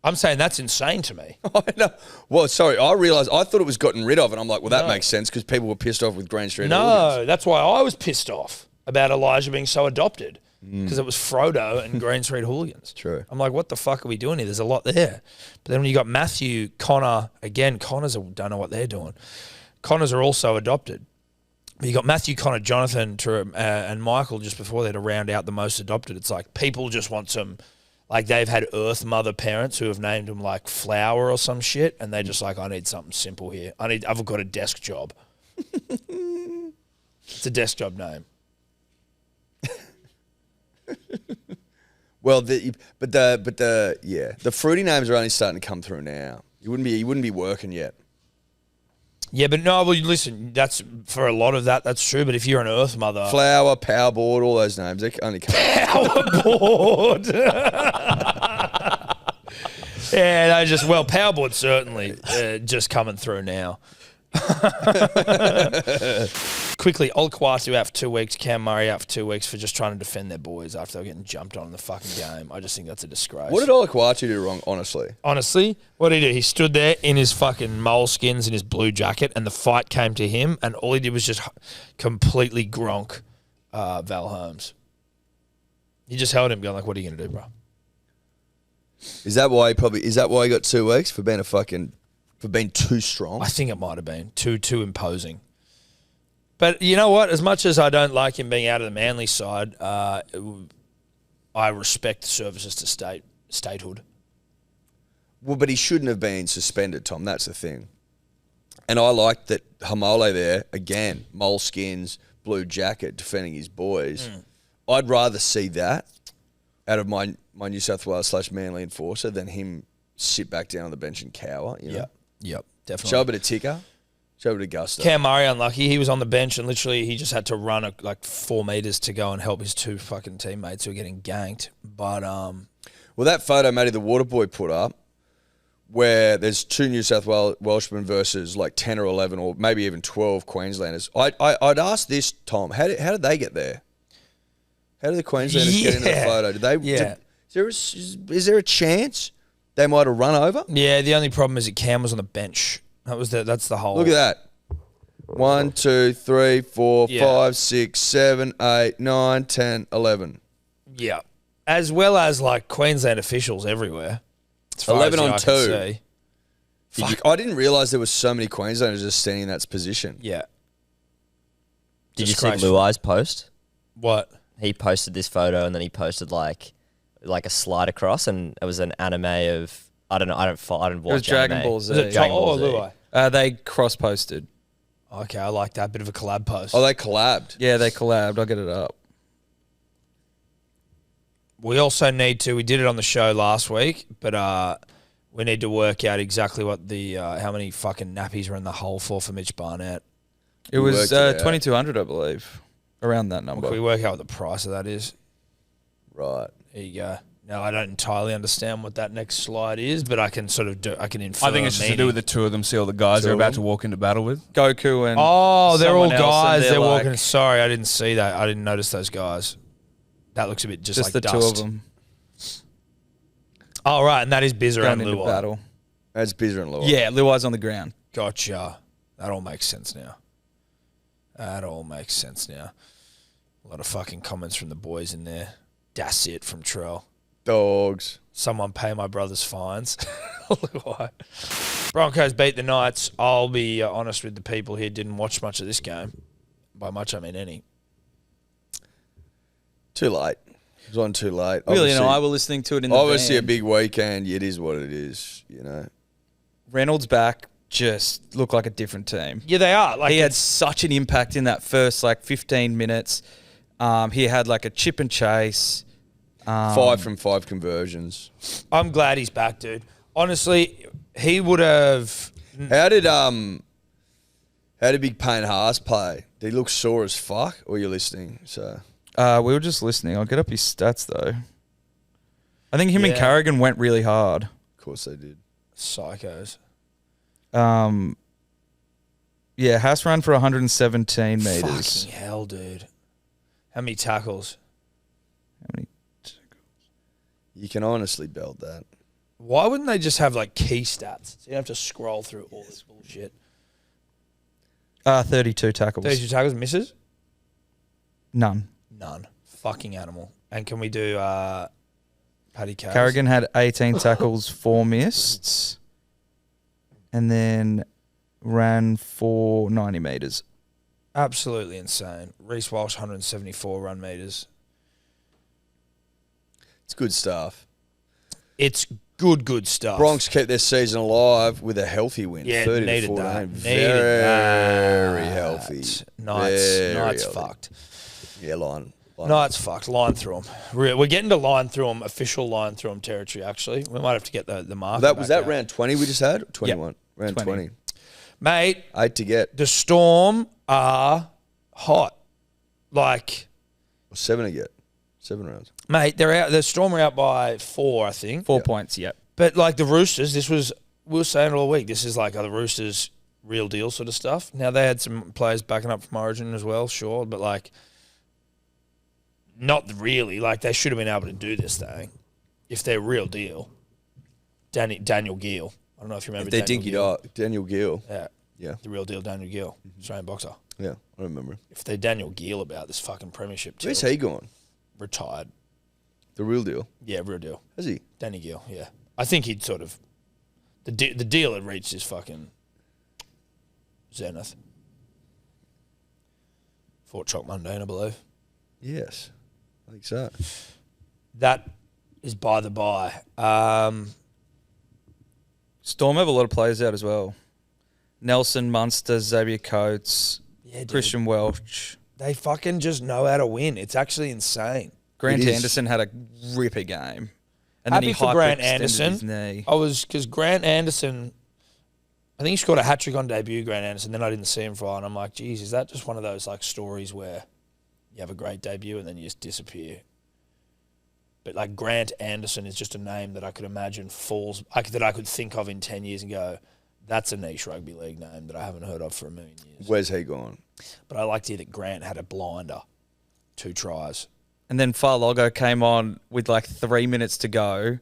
A: I'm saying that's insane to me.
B: I know. Well, sorry, I realised I thought it was gotten rid of, and I'm like, well, that
A: No.
B: makes sense because people were pissed off with Green Street.
A: No,
B: Hooligans.
A: that's why I was pissed off about Elijah being so adopted because it was Frodo and Green Street Hooligans.
B: True.
A: I'm like, what the fuck are we doing here? There's a lot there. But then when you got Matthew, Connor, again, Connors don't know what they're doing. Connors are also adopted. But you got Matthew, Connor, Jonathan and Michael just before there to round out the most adopted. It's like people just want some, like they've had Earth Mother parents who have named them like Flower or some shit, and they're just like, I need something simple here. I've got a desk job. It's a desk job name.
B: Well, the fruity names are only starting to come through now. You wouldn't be working yet.
A: Yeah, but no, well, listen, that's for a lot of that's true. But if you're an Earth Mother,
B: Flower, Powerboard, all those names, they only come.
A: Powerboard. Yeah, no, Powerboard certainly just coming through now. Quickly, Olkwatu out for 2 weeks, Cam Murray out for 2 weeks for just trying to defend their boys after they were getting jumped on in the fucking game. I just think that's a disgrace.
B: What did Olakwatu do wrong, honestly?
A: Honestly, what did he do? He stood there in his fucking moleskins in his blue jacket, and the fight came to him, and all he did was just completely gronk Val Holmes. He just held him, going like, "What are you gonna do, bro?"
B: Is that why he got 2 weeks for being too strong?
A: I think it might have been too imposing. But you know what? As much as I don't like him being out of the Manly side, I respect the services to statehood.
B: Well, but he shouldn't have been suspended, Tom. That's the thing. And I like that Haumole there, again, moleskins, blue jacket, defending his boys. I'd rather see that out of my New South Wales / Manly enforcer than him sit back down on the bench and cower. You know?
A: Yep, definitely.
B: Show a bit of ticker. Show a bit of gusto.
A: Cam Murray, unlucky. He was on the bench and literally he just had to run like 4 meters to go and help his 2 fucking teammates who were getting ganked. But
B: well, that photo Matty the Waterboy put up, where there's 2 New South Welshmen versus like 10 or 11 or maybe even 12 Queenslanders. I'd ask this, Tom, how did they get there? How did the Queenslanders get into the photo? Did they? Is there a chance they might have run over?
A: yeah, the only problem is that Cam was on the bench. That's the whole.
B: Look at that. 1, 2, 3, 4,
A: Yeah.
B: 5, 6, 7, 8, 9, 10, 11.
A: Yeah, as well as like Queensland officials everywhere. As far
B: 11
A: as
B: on
A: I can
B: 2.
A: see.
B: Fuck, I didn't realise there was so many Queenslanders just standing in that position.
A: Yeah.
I: Did you see
A: Disgraceful.
I: Luai's post?
A: What?
I: He posted this photo and then he posted like a slide across, and it was an anime of I don't watch
C: It was Dragon
I: anime.
C: Ball Z.
A: Was it
I: Dragon Ball Z.
A: Luai?
C: They cross-posted.
A: Okay, I like that bit of a collab post.
B: Oh, they collabed.
C: Yeah, they collabed. I'll get it up.
A: we also need to. We did it on the show last week, but we need to work out exactly what the how many fucking nappies were in the hole for Mitch Barnett.
C: It was 2,200, I believe, around that number.
A: Can we work out what the price of that is?
B: Right.
A: There you go. Now, I don't entirely understand what that next slide is, but I can sort of I can infer.
D: I think it's just to do with the two of them. See all the guys they're about to walk into battle with.
C: Goku and
A: they're all
C: someone else,
A: guys.
C: and
A: They're
C: like,
A: walking. Sorry, I didn't see that. I didn't notice those guys. That looks a bit just like
C: the
A: dust.
C: two of them
A: Oh, right, and that is Bizzer
C: going
A: and
C: into
A: Luai.
C: battle.
B: That's Bizzer and Luai.
C: Yeah, Luai's on the ground.
A: Gotcha. That all makes sense now. That all makes sense now. A lot of fucking comments from the boys in there. That's it from Trell.
B: Dogs.
A: Someone pay my brother's fines. Broncos beat the Knights. I'll be honest with the people here, didn't watch much of this game. By much, I mean any.
B: Too late. It was on too late.
C: Really, I were listening to it in the
B: obviously
C: van.
B: a big weekend. It is what it is, you know.
C: Reynolds back just looked like a different team.
A: Yeah, they are. Like
C: he had such an impact in that first 15 minutes. He had like a chip and chase.
B: 5 from 5 conversions.
A: I'm glad he's back, dude. Honestly, he would have.
B: How did Big Payne Haas play? Did he look sore as fuck? Or you listening? So
C: we were just listening. I'll get up his stats though. I think him and Carrigan went really hard.
B: Of course they did.
A: Psychos.
C: Yeah, Haas ran for 117 meters.
A: Fucking hell, dude. How many tackles?
C: How many?
B: You can honestly belt that.
A: Why wouldn't they just have key stats? So you don't have to scroll through all this bullshit.
C: 32 tackles.
A: 32 tackles, misses?
C: None.
A: Fucking animal. And can we do Paddy Carrigan?
C: Carrigan had 18 tackles, 4 missed, and then ran for 90 meters.
A: Absolutely insane. Reece Walsh, 174 run meters.
B: It's good stuff.
A: It's good stuff.
B: Bronx kept their season alive with a healthy win.
A: Yeah,
B: 30
A: needed
B: to 14.
A: that.
B: Very healthy.
A: Knights fucked.
B: Yeah, line.
A: Knights fucked. Line through them. We're getting to line through them, official line through them territory, actually. We might have to get the mark.
B: Was that round 20 we just had? 21. Yep. Round 20.
A: Mate.
B: 8 to get.
A: The Storm are hot.
B: 7 to get. 7 rounds.
A: Mate, they're out. The Storm are out by 4, I think.
C: 4 points, yep.
A: But the Roosters, we were saying it all week, this is the Roosters real deal sort of stuff. Now, they had some players backing up from Origin as well, sure, but not really. They should have been able to do this thing if they're real deal. Daniel Gill. I don't know if you remember
B: Daniel Gill.
A: Yeah. The real deal Daniel Gill, Australian boxer.
B: Yeah, I remember.
A: If they're Daniel Gill about this fucking premiership,
B: where's he gone?
A: Retired.
B: The real deal?
A: Yeah, real deal.
B: Has he?
A: Danny Gill, yeah. I think he'd sort of... The deal had reached his fucking zenith. Fort Chalk Mundane, I believe.
B: Yes, I think so.
A: That is by the by.
C: Storm have a lot of players out as well. Nelson, Munster, Xavier Coates, Christian Welch.
A: They fucking just know how to win. It's actually insane.
C: Grant Anderson had a ripper game. And
A: Happy
C: then he
A: for Grant
C: hyperextended
A: Anderson.
C: his knee.
A: Because Grant Anderson, I think he scored a hat-trick on debut, Grant Anderson, then I didn't see him for a while, and I'm like, geez, is that just one of those stories where you have a great debut and then you just disappear? But Grant Anderson is just a name that I could imagine that I could think of in 10 years and go, that's a niche rugby league name that I haven't heard of for a million years.
B: Where's he gone?
A: But I like to hear that Grant had a blinder, 2 tries.
C: And then Farlogo came on with 3 minutes to go,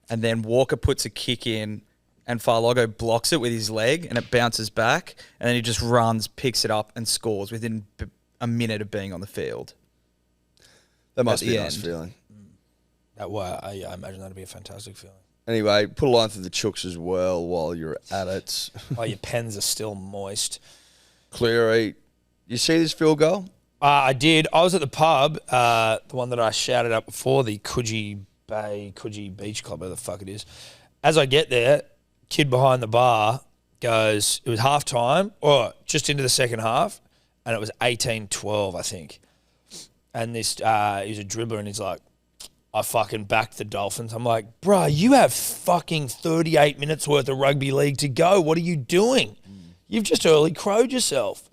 C: and then Walker puts a kick in, and Farlogo blocks it with his leg, and it bounces back, and then he just runs, picks it up, and scores within a minute of being on the field.
B: That must be a nice feeling.
A: I imagine that'd be a fantastic feeling.
B: Anyway, put a line through the chooks as well while you're at it.
A: Your pens are still moist.
B: Cleary, you see this field goal?
A: I did. I was at the pub, the one that I shouted out before, the Coogee Beach Club, whatever the fuck it is. As I get there, kid behind the bar goes, it was half time, or just into the second half, and it was 18-12, I think. And this, he's a dribbler, and he's like, I fucking backed the Dolphins. I'm like, bruh, you have fucking 38 minutes worth of rugby league to go. What are you doing? You've just early crowed yourself.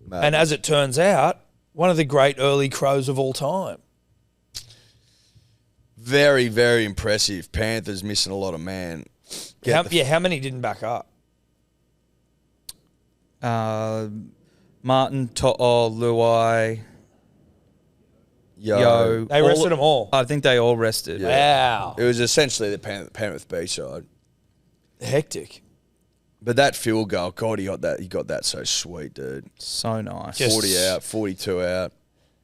B: Mate.
A: And as it turns out, one of the great early crows of all time.
B: Very, very impressive. Panthers missing a lot of man.
A: How many didn't back up?
C: Martin, To'o, Luai, Yo.
A: They rested them all.
C: I think they all rested.
A: Wow.
B: It was essentially the Penrith B side.
A: Hectic.
B: But that field goal, God, he got that so sweet, dude.
C: So nice.
B: 40 out, 42 out.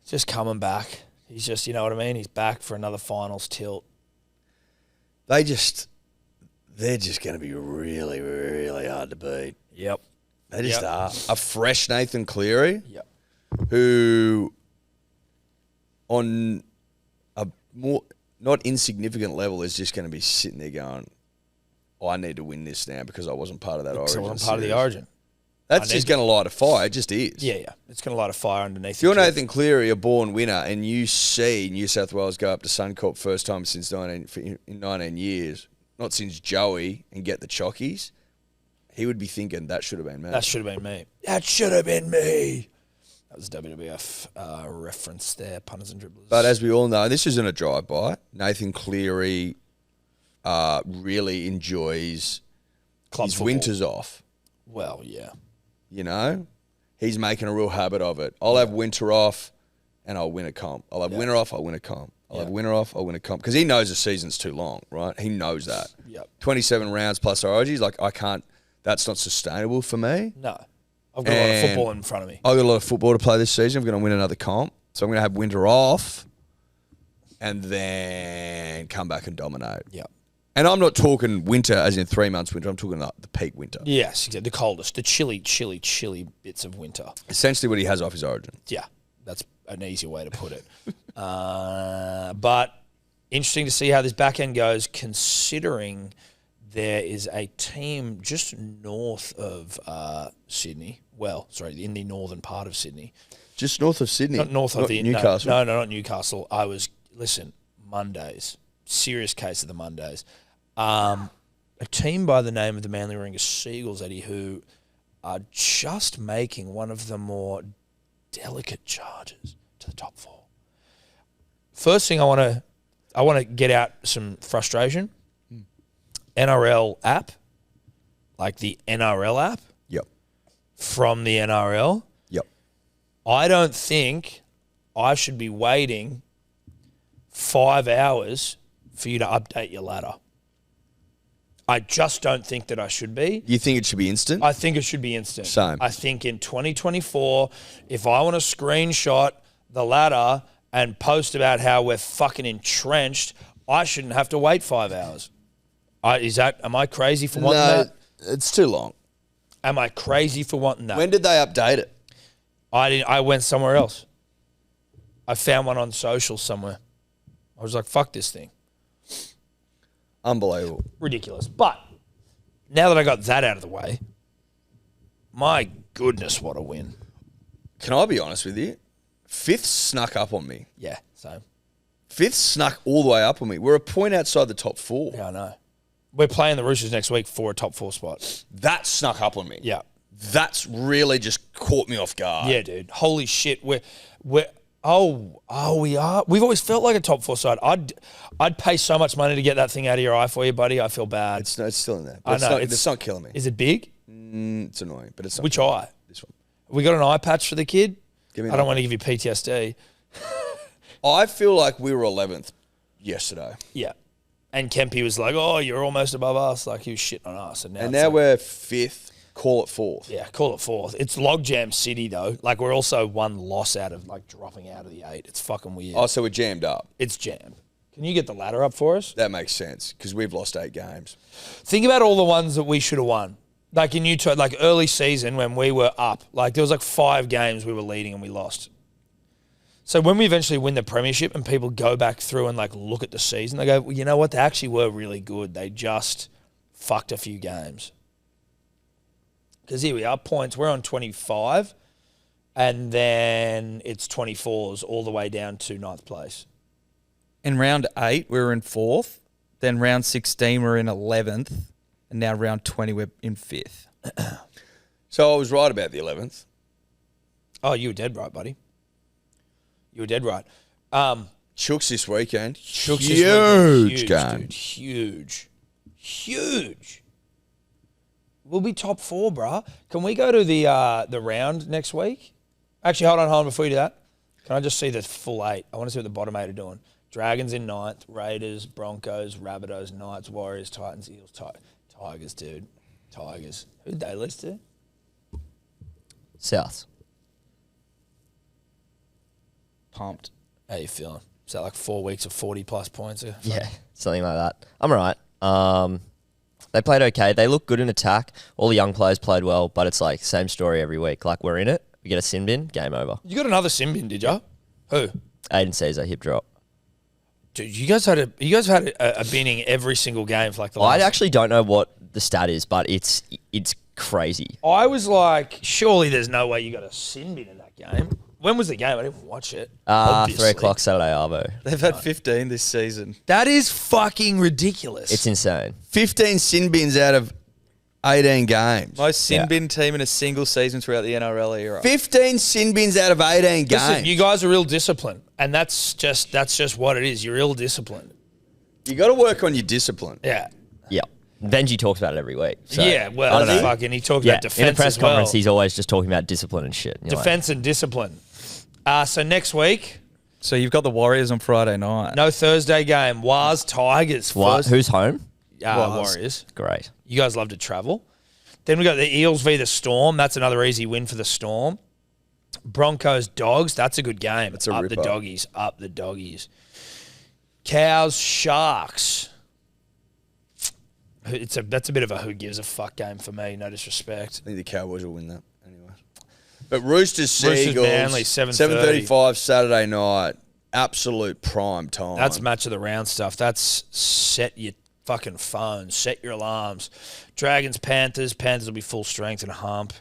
A: Just coming back. He's just, you know what I mean? He's back for another finals tilt.
B: They're just going to be really, really hard to beat.
A: Yep.
B: They just are. A fresh Nathan Cleary,
A: Yep.
B: who on a more not insignificant level is just going to be sitting there going, I need to win this now because I wasn't part of that origin.
A: I wasn't part of the
B: series.
A: origin.
B: That's just going to light a fire. It just is.
A: Yeah. It's going to light a fire underneath.
B: If you're Nathan Cleary, a born winner, and you see New South Wales go up to Suncorp first time since 19 years, not since Joey, and get the chockies, he would be thinking, that should have been me.
A: That should have been me. That should have been me. That was a WWF reference there, punters and dribblers.
B: But as we all know, this isn't a drive-by. Nathan Cleary really enjoys
A: Club
B: his
A: football.
B: winters off.
A: Well, yeah.
B: You know? He's making a real habit of it. I'll have winter off and I'll win a comp. I'll have winter off, I'll win a comp. I'll have winter off, I'll win a comp. Because he knows the season's too long, right? He knows that.
A: Yep.
B: 27 rounds plus origins, like I can't, that's not sustainable for me.
A: No. I've got a lot of football in front of me.
B: I've got a lot of football to play this season. I'm going to win another comp. So I'm going to have winter off and then come back and dominate.
A: Yep.
B: And I'm not talking winter as in 3 months winter. I'm talking the peak winter.
A: Yes, exactly. The coldest, the chilly bits of winter.
B: Essentially what he has off his origin.
A: Yeah, that's an easier way to put it. But interesting to see how this back end goes, considering there is a team just north of Sydney. Well, sorry, in the northern part of Sydney.
B: Just north of Sydney?
A: Not north of the
B: Newcastle?
A: No, not Newcastle. Mondays. Serious case of the Mondays. A team by the name of the Manly Warringah Seagulls, Eddie, who are just making one of the more delicate charges to the top four. First thing I want to get out some frustration. NRL app, like the NRL app.
B: Yep.
A: From the NRL.
B: Yep.
A: I don't think I should be waiting 5 hours for you to update your ladder. I just don't think that I should be.
B: You think it should be instant?
A: I think it should be instant.
B: Same.
A: I think in 2024, if I want to screenshot the ladder and post about how we're fucking entrenched, I shouldn't have to wait 5 hours. Am I crazy for wanting that?
B: It's too long.
A: Am I crazy for wanting that?
B: When did they update it?
A: I went somewhere else. I found one on social somewhere. I was like, fuck this thing.
B: Unbelievable.
A: Ridiculous. But now that I got that out of the way, my goodness, what a win.
B: Can I be honest with you? Fifth snuck up on me.
A: Yeah, same.
B: Fifth snuck all the way up on me. We're a point outside the top four.
A: Yeah, I know. We're playing the Roosters next week for a top four spot.
B: That snuck up on me.
A: Yeah.
B: That's really just caught me off guard.
A: Yeah, dude. Holy shit. We are. We've always felt like a top four side. I'd pay so much money to get that thing out of your eye for you, buddy. I feel bad.
B: It's still in there.
A: I know.
B: It's not killing me.
A: Is it big?
B: It's annoying, but it's not.
A: Which
B: killing
A: eye?
B: me. This one.
A: We got an eye patch for the kid?
B: Give me
A: I don't want to give you PTSD.
B: I feel like we were 11th yesterday.
A: Yeah. And Kempy was like, oh, you're almost above us. Like, he was shitting on us. And now
B: we're fifth. Call it fourth.
A: Yeah, call it fourth. It's logjam city, though. Like, we're also one loss out of, like, dropping out of the 8. It's fucking weird.
B: Oh, so we're jammed up.
A: It's jammed. Can you get the ladder up for us?
B: That makes sense, because we've lost 8 games.
A: Think about all the ones that we should have won. Like, in Utah, like, early season when we were up. Like, there was, like, 5 games we were leading and we lost. So when we eventually win the premiership and people go back through and, like, look at the season, they go, well, you know what? They actually were really good. They just fucked a few games. Because here we are, points. We're on 25, and then it's 24s all the way down to 9th place.
C: in round 8, we were in 4th. Then round 16, we were in 11th. And now round 20, we're in 5th.
B: So I was right about the 11th.
A: Oh, you were dead right, buddy. You were dead right.
B: Chooks this weekend.
A: Chooks this
B: Huge
A: weekend.
B: game.
A: Dude. Huge. We'll be top 4, bruh. Can we go to the round next week? Actually, hold on before you do that. Can I just see the full 8? I want to see what the bottom 8 are doing. Dragons in 9th, Raiders, Broncos, Rabbitohs, Knights, Warriors, Titans, Eels, Tigers, dude. Tigers. Who did they list to?
I: South.
C: Pumped.
A: How you feeling? Is that like 4 weeks of 40-plus points?
I: Yeah, something like that. I'm all right. They played okay. They look good in attack. All the young players played well, but it's like same story every week. Like we're in it. We get a sin bin, game over.
A: You got another sin bin, did you? Who?
I: Aiden Caesar, hip drop.
A: Dude, you guys had a binning every single game for like the last...
I: I actually don't know what the stat is, but it's crazy.
A: I was like, surely there's no way you got a sin bin in that game. When was the game? I didn't watch it.
I: 3 o'clock Saturday Arvo.
C: They've had 15 this season.
A: That is fucking ridiculous.
I: It's insane.
B: 15 sin bins out of 18 games.
C: Most sin bin team in a single season throughout the NRL era.
B: 15 sin bins out of 18 games.
A: Listen, you guys are real disciplined, and that's just what it is. You're real disciplined.
B: You got to work on your discipline.
A: Yeah.
I: Yeah. Benji talks about it every week. So,
A: yeah, well, he talked about defense
I: in the press
A: as well.
I: conference, he's always just talking about discipline and shit. You're
A: Defense and discipline. So next week...
C: So you've got the Warriors on Friday night.
A: No Thursday game. Wars Tigers.
I: Who's home?
A: Warriors.
I: Great.
A: You guys love to travel. Then we got the Eels v the Storm. That's another easy win for the Storm. Broncos Dogs. That's a good game.
B: That's a
A: up
B: ripper.
A: the doggies. Up the doggies. Cows Sharks. That's a bit of a who gives a fuck game for me. No disrespect.
B: I think the Cowboys will win that anyway. But Roosters Seagulls.
A: Manly, 7:30.
B: 7:35 Saturday night. Absolute prime time.
A: That's match of the round stuff. That's set your fucking phone. Set your alarms. Dragons, Panthers. Panthers will be full strength and hump.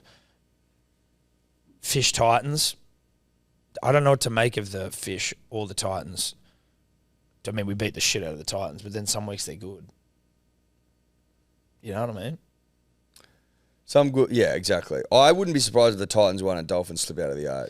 A: Fish, Titans. I don't know what to make of the Fish or the Titans. I mean, we beat the shit out of the Titans, but then some weeks they're good. You know what I mean?
B: Some good. Yeah, exactly. I wouldn't be surprised if the Titans won and Dolphins slip out of the 8.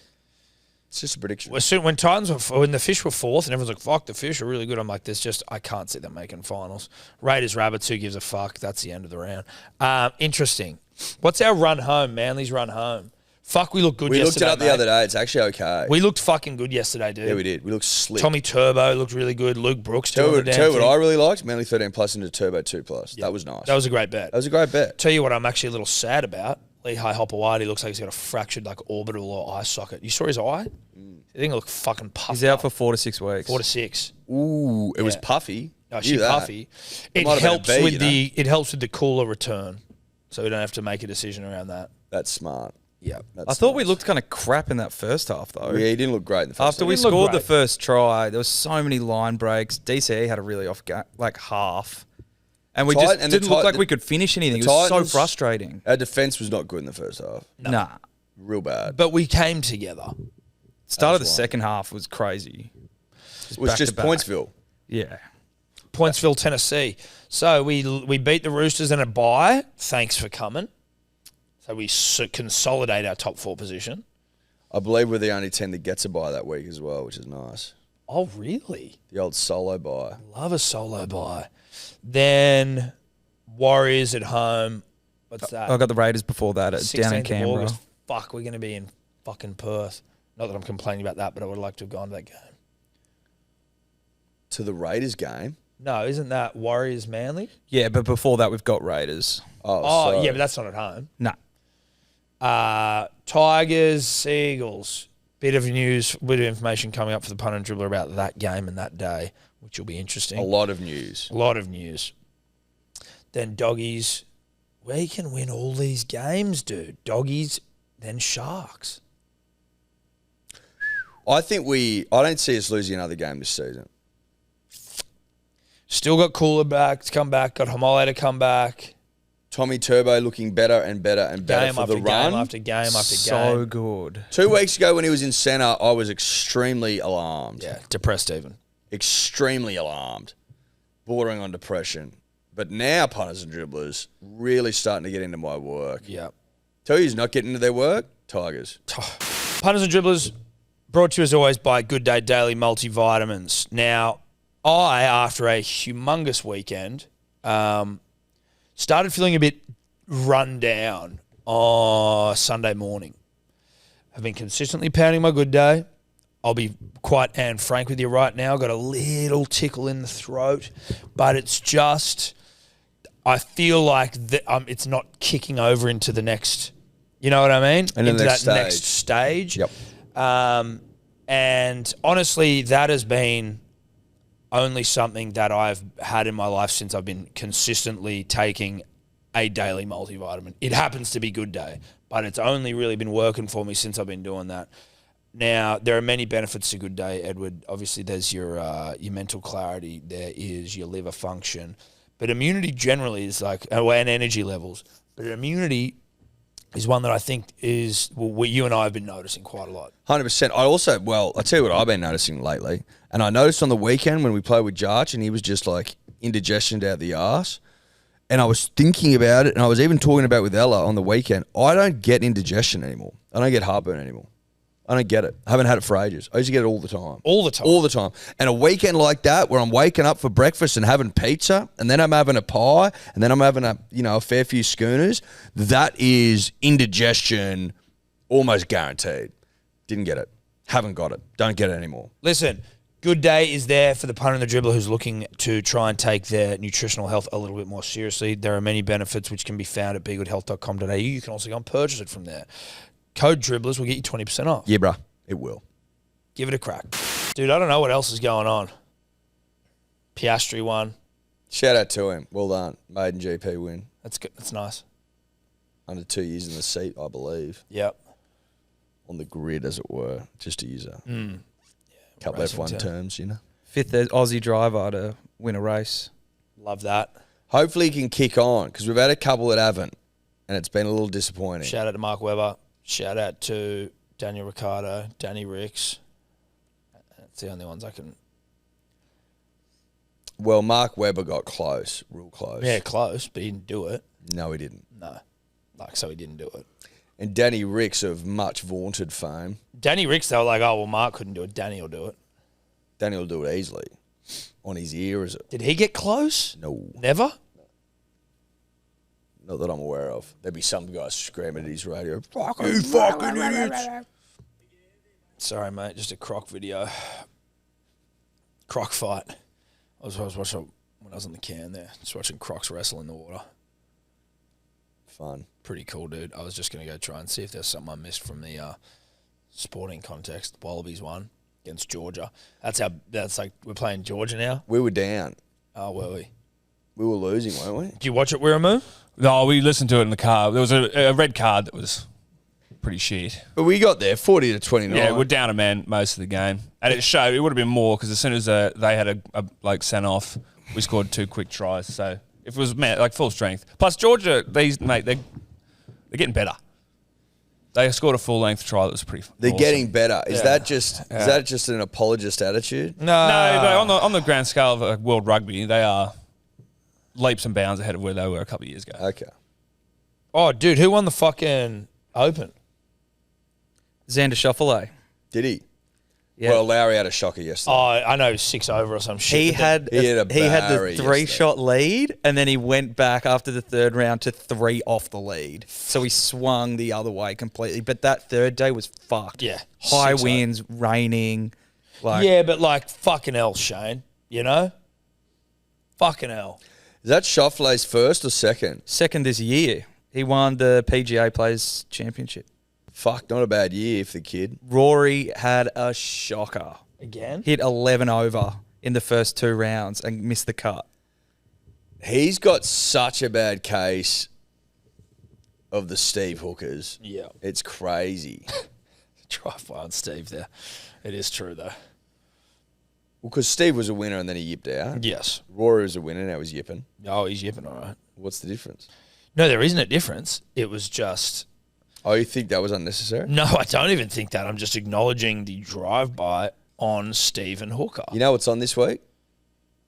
B: It's just a prediction.
A: When the Fish were 4th and everyone's like, fuck, the Fish are really good. I'm like, I can't see them making finals. Raiders, Rabbits, who gives a fuck? That's the end of the round. Interesting. What's our run home? Manly's run home. Fuck, we looked good yesterday.
B: We looked it up the other day. It's actually okay.
A: We looked fucking good yesterday, dude.
B: Yeah, we did. We looked slick.
A: Tommy Turbo looked really good. Luke Brooks
B: Tell
A: doing the damn
B: you what
A: thing.
B: I really liked? Manly 13 plus into Turbo 2 plus.
A: Yeah.
B: That was nice.
A: That was a great bet.
B: Tell
A: you what I'm actually a little sad about. Lehigh Hopewadi looks like he's got a fractured like orbital or eye socket. You saw his eye? I think it looked fucking puffed.
C: He's out for 4 to 6 weeks.
A: 4 to 6.
B: Ooh, it was puffy.
A: Oh, she's puffy. It
B: might have been a
A: helps
B: B,
A: with
B: you know?
A: it helps with the cooler return, so we don't have to make a decision around that.
B: That's smart.
A: Yeah,
C: I thought we looked kind of crap in that first half, though.
B: Yeah, he didn't look great in the first
C: After
B: half.
C: we
A: He didn't look
C: scored the
A: great.
C: first try, there was so many line breaks. DCE had a really off half. And we just didn't look like we could finish anything. It was so frustrating.
B: Our defence was not good in the first half.
C: Nah.
B: Real bad.
A: but we came together.
C: Start of the second half was crazy.
B: It was just
C: back-to-back.
B: Pointsville.
C: Yeah.
A: Pointsville, Tennessee. So we beat the Roosters in a bye. Thanks for coming. So we consolidate our top 4 position.
B: I believe we're the only team that gets a bye that week as well, which is nice.
A: Oh, really?
B: The old solo bye.
A: Love a solo bye. Then Warriors at home. What's that?
C: I got the Raiders before that down in
A: 16th of
C: Canberra.
A: August. Fuck, we're going to be in fucking Perth. Not that I'm complaining about that, but I would like to have gone to that game.
B: To the Raiders game?
A: No, isn't that Warriors Manly?
C: Yeah, but before that we've got Raiders.
A: Oh, yeah, but that's not at home.
C: Nah.
A: Tigers, Eagles. Bit of news, bit of information coming up for the punter and dribbler about that game and that day, which will be interesting.
B: A lot of news.
A: A lot of news. Then Doggies. We can win all these games, dude. Doggies, then Sharks.
B: I don't see us losing another game this season.
A: Still got Cooler back to come back. Got Haumole to come back.
B: Tommy Turbo looking better and better and better
A: Game
B: for
A: after
B: the
A: game
B: run.
A: after game after
C: So
A: game.
C: good.
B: 2 weeks ago when he was in centre, I was extremely alarmed.
A: Yeah, depressed even.
B: extremely alarmed, bordering on depression. But now punters and dribblers really starting to get into my work.
A: Yeah.
B: Tell you who's not getting into their work? Tigers.
A: Punters and dribblers, brought to you as always by Good Day Daily Multivitamins. Now, I, after a humongous weekend, started feeling a bit run down on Sunday morning. I've been consistently pounding my Good Day. I'll be quite and frank with you right now. Got a little tickle in the throat, but it's just, I feel like it's not kicking over into the next, you know what I mean?
B: And
A: into
B: next
A: that next stage.
B: Yep.
A: And honestly, that has been only something that I've had in my life since I've been consistently taking a daily multivitamin. It happens to be Good Day, but it's only really been working for me since I've been doing that. Now, there are many benefits to Good Day, Edward. Obviously, there's your mental clarity. There is your liver function. But immunity generally is like, and energy levels. But immunity is one that I think is what you and I have been noticing quite a lot.
B: 100%. I'll tell you what I've been noticing lately. And I noticed on the weekend when we played with Jarch and he was just like indigestioned out the arse. And I was thinking about it, and I was even talking about it with Ella on the weekend. I don't get indigestion anymore. I don't get heartburn anymore. I don't get it. I haven't had it for ages. I used to get it all the time.
A: All the time?
B: All the time. And a weekend like that where I'm waking up for breakfast and having pizza, and then I'm having a pie, and then I'm having a fair few schooners, that is indigestion almost guaranteed. Didn't get it. Haven't got it. Don't get it anymore.
A: Listen, Good Day is there for the punter and the dribbler who's looking to try and take their nutritional health a little bit more seriously. There are many benefits which can be found at begoodhealth.com.au. You can also go and purchase it from there. Code Dribblers will get you 20% off.
B: Yeah, bruh. It will.
A: Give it a crack. Dude, I don't know what else is going on. Piastri won.
B: Shout out to him. Well done. Maiden GP win.
A: That's good. That's nice.
B: Under 2 years in the seat, I believe.
A: Yep.
B: On the grid, as it were. Just to use a couple
A: racing
B: F1 terms, you know.
C: Fifth Aussie driver to win a race.
A: Love that.
B: Hopefully he can kick on, because we've had a couple that haven't, and it's been a little disappointing.
A: Shout out to Mark Webber. Shout out to Daniel Ricciardo, Danny Ricks. That's the only ones I can...
B: Well, Mark Webber got close, real close.
A: Yeah, close, but he didn't do it.
B: No, he didn't.
A: No. So he didn't do it.
B: And Danny Ricks of much vaunted fame.
A: Danny Ricks, they were like, oh, well, Mark couldn't do it. Danny will do it.
B: Danny will do it easily. On his ear, is it?
A: Did he get close?
B: No.
A: Never?
B: Not that I'm aware of. There'd be some guy screaming at his radio, you fucking idiots.
A: Sorry, mate. Just a croc video. Croc fight. I was watching when I was on the can there. Just watching crocs wrestle in the water.
B: Fun.
A: Pretty cool, dude. I was just going to go try and see if there's something I missed from the sporting context. Wallabies won against Georgia. That's like, we're playing Georgia now.
B: We were down.
A: Oh, were we?
B: We were losing, weren't we?
A: Did you watch it, Wiramu?
D: No, we listened to it in the car. There was a red card that was pretty shit.
B: But we got there 40 to 29.
D: Yeah, we're down a man most of the game. And it showed, it would have been more because as soon as they had a sent off, we scored 2 quick tries. So if it was like full strength. Plus Georgia, they're getting better. They scored a full length try that was pretty
B: They're
D: awesome.
B: getting better. Is that just an apologist attitude?
A: No,
D: but on the grand scale of world rugby, they are leaps and bounds ahead of where they were a couple of years ago.
B: Okay.
A: Oh, dude, who won the fucking Open?
C: Xander Schauffele.
B: Did he?
C: Yeah.
B: Well, Lowry had a shocker yesterday.
A: Oh, I know 6 over or some shit.
C: He had
B: He had a
C: the
B: Barry
C: 3-shot lead, and then he went back after the third round to 3 off the lead. So he swung the other way completely. But that third day was fucked.
A: Yeah.
C: High
A: 6-0.
C: winds, raining. Like,
A: Yeah, but like fucking hell, Shane. You know? Fucking hell.
B: Is that Schauffele's first or second?
C: second this year. He won the PGA Players Championship.
B: Fuck, not a bad year for the kid.
C: Rory had a shocker.
A: Again?
C: Hit 11 over in the first 2 rounds and missed the cut.
B: He's got such a bad case of the Steve Hookers.
A: Yeah.
B: It's crazy.
A: Drive by on Steve there. It is true, though.
B: Well, because Steve was a winner and then he yipped out.
A: Yes.
B: Rory was a winner, now he's yipping.
A: Oh, he's yipping all right.
B: What's the difference?
A: No, there isn't a difference. It was just...
B: Oh, you think that was unnecessary?
A: No, I don't even think that. I'm just acknowledging the drive-by on Stephen Hooker.
B: You know what's on this week?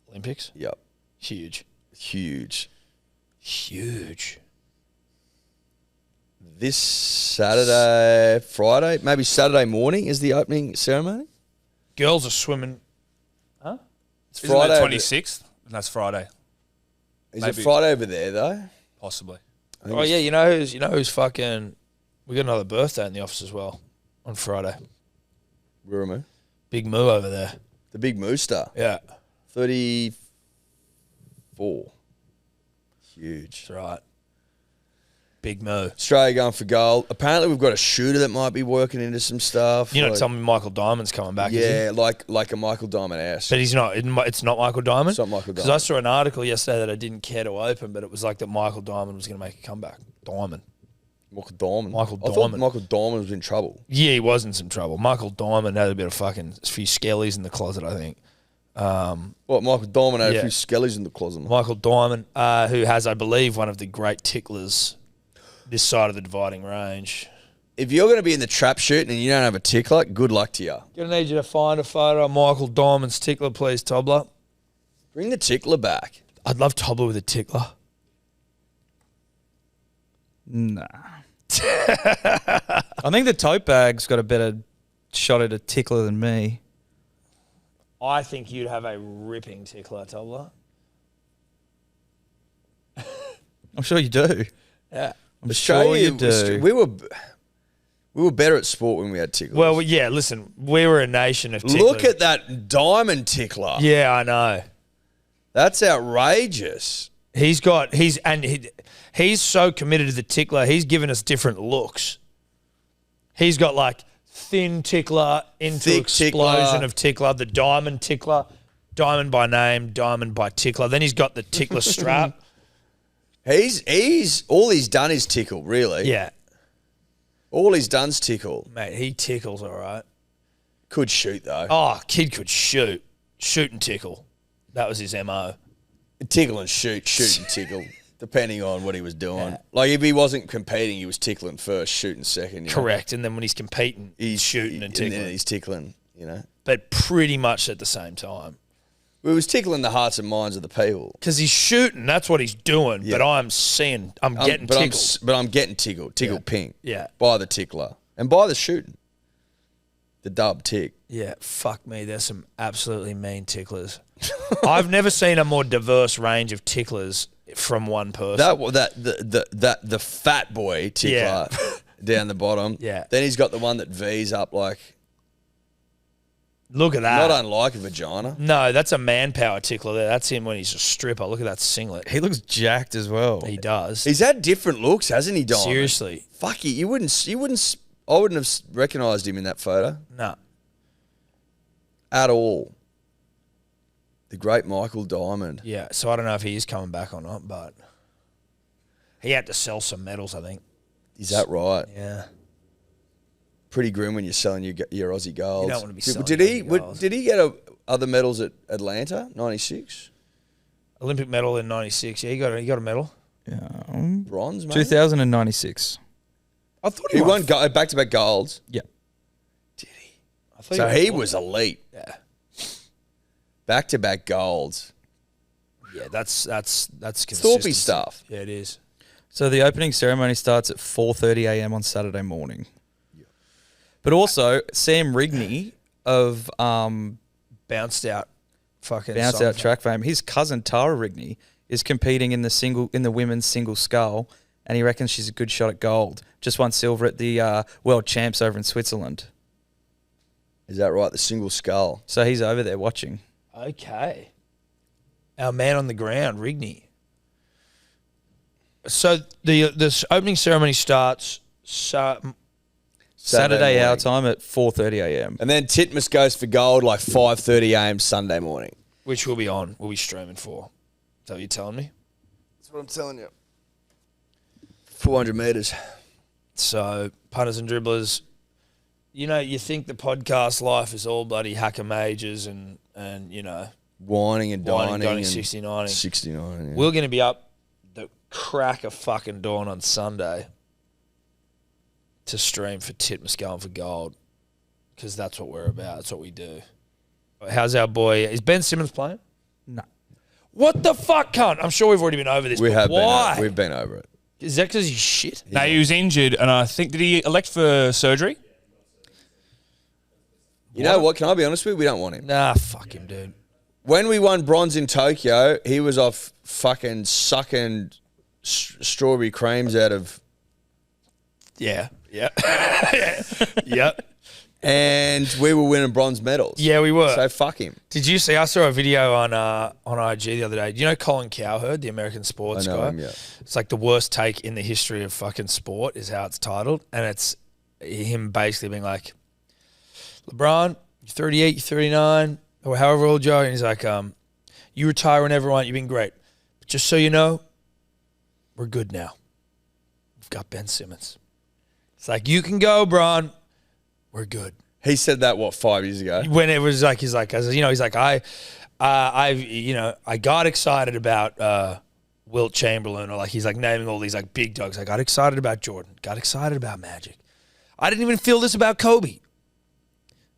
A: Olympics?
B: Yep.
A: Huge.
B: Huge. This Saturday, Friday, maybe Saturday morning is the opening ceremony.
A: Girls are swimming.
B: It's
D: Isn't
B: Friday.
D: that
B: over-
D: 26th? And that's Friday,
B: Is
D: maybe.
B: it Friday over there though?
D: possibly.
B: I think
A: Oh
B: it's-
A: yeah, you know who's fucking. We got another birthday in the office as well on Friday.
B: Wiramu.
A: Big Moo over there.
B: The big Mooster.
A: Yeah,
B: 34. Huge.
A: that's right. Big Moo.
B: Australia going for gold. Apparently, we've got a shooter that might be working into some stuff.
A: You know,
B: like-
A: tell me Michael Diamond's coming back. Is he?
B: Yeah, like a Michael Diamond ass.
A: But he's not. It's not Michael Diamond.
B: It's not Michael
A: Because I
B: Diamond.
A: saw an article yesterday that I didn't care to open, but it was like that Michael Diamond was going to make a comeback. Diamond.
B: Michael Diamond.
A: Michael
B: I thought
A: Diamond.
B: Michael Diamond was in trouble.
A: Yeah, he was in some trouble. Michael Diamond had a bit of fucking a few skellies in the closet, I think.
B: What, Michael Diamond had
A: Yeah.
B: a few skellies in the closet.
A: Michael Diamond, who has, I believe, one of the great ticklers this side of the dividing range.
B: If you're going to be in the trap shooting and you don't have a tickler, good luck to you.
A: Gonna need you to find a photo of Michael Diamond's tickler, please, Tobler.
B: Bring the tickler back.
A: I'd love Tobler with a tickler.
C: Nah. I think the tote bag's got a better shot at a tickler than me.
A: I think you'd have a ripping tickler, Tobler.
C: I'm sure you do.
A: Yeah.
C: I'm sure you do.
B: We were better at sport when we had ticklers.
A: Well, yeah, listen, we were a nation of ticklers.
B: look at that diamond tickler.
A: Yeah, I know.
B: That's outrageous.
A: He's so committed to the tickler. He's given us different looks. He's got like thin tickler into
B: Thick
A: explosion
B: tickler.
A: of tickler, the diamond tickler, diamond by name, diamond by tickler. Then he's got the tickler strap.
B: He's all he's done is tickle, really.
A: Yeah,
B: All he's done's tickle.
A: mate, he tickles all right.
B: Could shoot though.
A: Oh, kid could shoot and tickle. That was his MO.
B: Tickle and shoot and tickle, depending on what he was doing.
A: Yeah.
B: Like if he wasn't competing, he was tickling first, shooting second. You know?
A: Correct. And then when he's competing, he's shooting and tickling.
B: then he's tickling. You know,
A: But pretty much at the same time.
B: we was tickling the hearts and minds of the people.
A: Because he's shooting, that's what he's doing.
B: Yeah.
A: But I'm getting
B: but
A: tickled.
B: I'm getting tickled pink.
A: Yeah.
B: By the tickler and by the shooting. The dub tick.
A: Yeah, fuck me. There's some absolutely mean ticklers. I've never seen a more diverse range of ticklers from one person.
B: The fat boy tickler down the bottom.
A: Yeah.
B: Then he's got the one that V's up like
A: Look at that.
B: not unlike a vagina.
A: No, that's a manpower tickler there. That's him when he's a stripper. Look at that singlet.
C: He looks jacked as well.
A: He does.
B: He's had different looks, hasn't he, Diamond?
A: Seriously.
B: Fuck it. I wouldn't have recognised him in that photo
A: No.
B: at all. The great Michael Diamond.
A: Yeah, so I don't know if he is coming back or not, but he had to sell some medals, I think.
B: Is that right?
A: Yeah.
B: Pretty grim when you're selling your Aussie golds.
A: You don't want to be selling
B: Did
A: your
B: he?
A: Aussie golds.
B: Did he get other medals at Atlanta '96?
A: Olympic medal in 96. Yeah, he got a medal.
B: Bronze, mate.
C: 2096.
A: I thought
B: He won back-to-back golds.
C: Yeah.
A: I thought
B: So
A: won
B: he
A: one.
B: was elite.
A: Yeah.
B: Back-to-back golds.
A: Yeah, that's
B: Thorpey
A: consistency.
B: stuff.
A: Yeah, it is.
C: So the opening ceremony starts at 4:30 a.m. on Saturday morning. But also Sam Rigney of
A: Bounced out. Fucking
C: Bounce
A: song.
C: Out track fame. His cousin Tara Rigney is competing in the women's single scull, and he reckons she's a good shot at gold. Just won silver at the world champs over in Switzerland.
B: Is that right? The single skull.
C: So he's over there watching.
A: Okay. Our man on the ground, Rigney. So the opening ceremony starts
C: Saturday our
B: morning.
C: time at 4:30 a.m.
B: And then Titmus goes for gold like 5:30 a.m. Sunday morning.
A: which we'll be streaming for. Is that what you're telling me?
B: That's what I'm telling you. 400 metres.
A: So, punters and dribblers, you think the podcast life is all bloody hacker majors and
B: Whining and dining.
A: dining,
B: and
A: 69.
B: 69, yeah.
A: We're going to be up the crack of fucking dawn on Sunday to stream for Titmus going for gold because that's what we're about. That's what we do. How's our boy? Is Ben Simmons playing?
C: No.
A: What the fuck, cunt? I'm sure we've already been over this.
B: We
A: but
B: have
A: why?
B: we've been over it.
A: Is that because he's shit?
D: No, he was injured, and I think did he elect for surgery?
B: You know what? Can I be honest with you? We don't want him.
A: Nah, fuck him, dude.
B: When we won bronze in Tokyo, he was off fucking sucking strawberry creams out of.
A: Yeah. Yep.
B: And we were winning bronze medals.
A: Yeah, we were.
B: So fuck him.
A: Did you see? I saw a video on IG the other day. Do you know Colin Cowherd, the American sports
B: I know
A: guy?
B: him, yeah.
A: It's like the worst take in the history of fucking sport is how it's titled, and it's him basically being like, LeBron, you're 38, you're 39, or however old you are, and he's like, you retire whenever you want. You've been great, but just so you know, we're good now. We've got Ben Simmons. It's like, you can go, Bron. We're good.
B: He said that, 5 years ago?
A: When it was like, he's like, I got excited about Wilt Chamberlain, or like, he's like naming all these like big dogs. I got excited about Jordan, got excited about Magic. I didn't even feel this about Kobe.